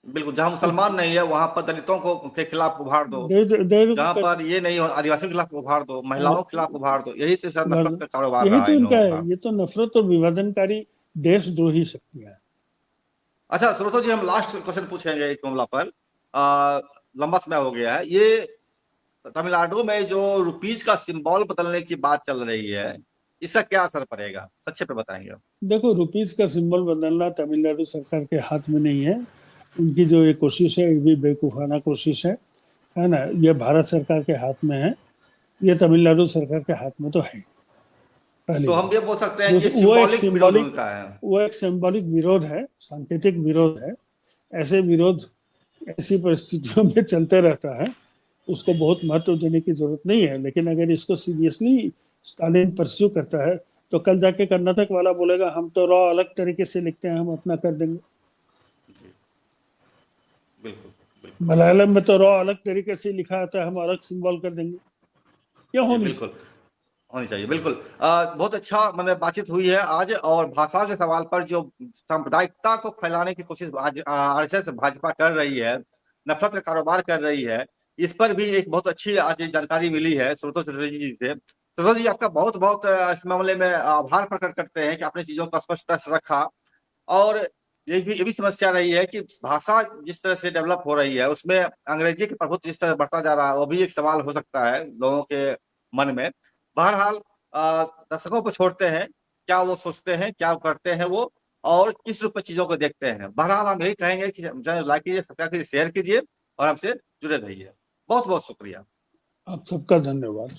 बिल्कुल, जहाँ मुसलमान नहीं है वहां पर दलितों को के खिलाफ उभार दो। देर जहाँ पर ये नहीं हो, आदिवासियों के खिलाफ उभार दो, महिलाओं के खिलाफ उभार दो। यही तो सर नफरत का कारोबार यही रहा तो है इन इनका लोगों है, का। ये तो नफरत और विभाजनकारी देशद्रोही शक्तियां हैं। अच्छा श्रोतो जी, हम लास्ट क्वेश्चन पूछेंगे इस मामला पर। लंबा समय हो गया है, ये तमिलनाडु में जो रुपीज का सिंबल बदलने की बात चल रही है, इसका क्या असर पड़ेगा, संक्षेप में बताएंगे? देखो, रुपीस का सिंबल बदलना तमिलनाडु सरकार के हाथ में नहीं है। उनकी जो ये कोशिश है, ये भी बेवकूफाना कोशिश है ना। ये भारत सरकार के हाथ में है, ये तमिलनाडु सरकार के हाथ में तो है पहली तो बात। हम ये बोल सकते हैं कि वो एक सिंबॉलिक विरोध सिंबॉलिक उनका है। वो एक सिंबॉलिक विरोध है, सांकेतिक विरोध है। ऐसे विरोध ऐसी परिस्थितियों में चलते रहता है, उसको बहुत महत्व देने की जरूरत नहीं है। लेकिन अगर इसको सीरियसली स्टालिन परस्यू करता है, तो कल जाके कर्नाटक वाला बोलेगा हम तो रॉ अलग तरीके से लिखते हैं, हम अपना कर देंगे। बिल्कुल, बिल्कुल। मलयालम में तो रॉ अलग तरीके से लिखा आता है, हम अलग सिंबल कर देंगे। क्यों जी हो नहीं बिल्कुल, होनी चाहिए, बिल्कुल। बहुत अच्छा मतलब बातचीत हुई है आज, और भाषा के सवाल पर जो सांप्रदायिकता को फैलाने की कोशिश आज आरएसएस भाजपा कर रही है, नफरत का कारोबार कर रही है, इस पर भी एक बहुत अच्छी आज जानकारी मिली है श्रोतो चटर्जी जी से। श्रोतो जी, आपका बहुत बहुत इस मामले में आभार प्रकट करते हैं कि आपने चीजों को स्पष्टता से रखा। और ये भी समस्या रही है कि भाषा जिस तरह से डेवलप हो रही है, उसमें अंग्रेजी के प्रभुत्व जिस तरह बढ़ता जा रहा है, वो भी एक सवाल हो सकता है लोगों के मन में। बहरहाल दर्शकों पर छोड़ते हैं, क्या वो सोचते हैं, क्या वो करते हैं वो, और किस रूप में चीजों को देखते हैं। बहरहाल हम यही कहेंगे कि लाइक कीजिए, सब्सक्राइब कीजिए, शेयर कीजिए और हमसे जुड़े रहिए। बहुत बहुत शुक्रिया। आप सबका धन्यवाद।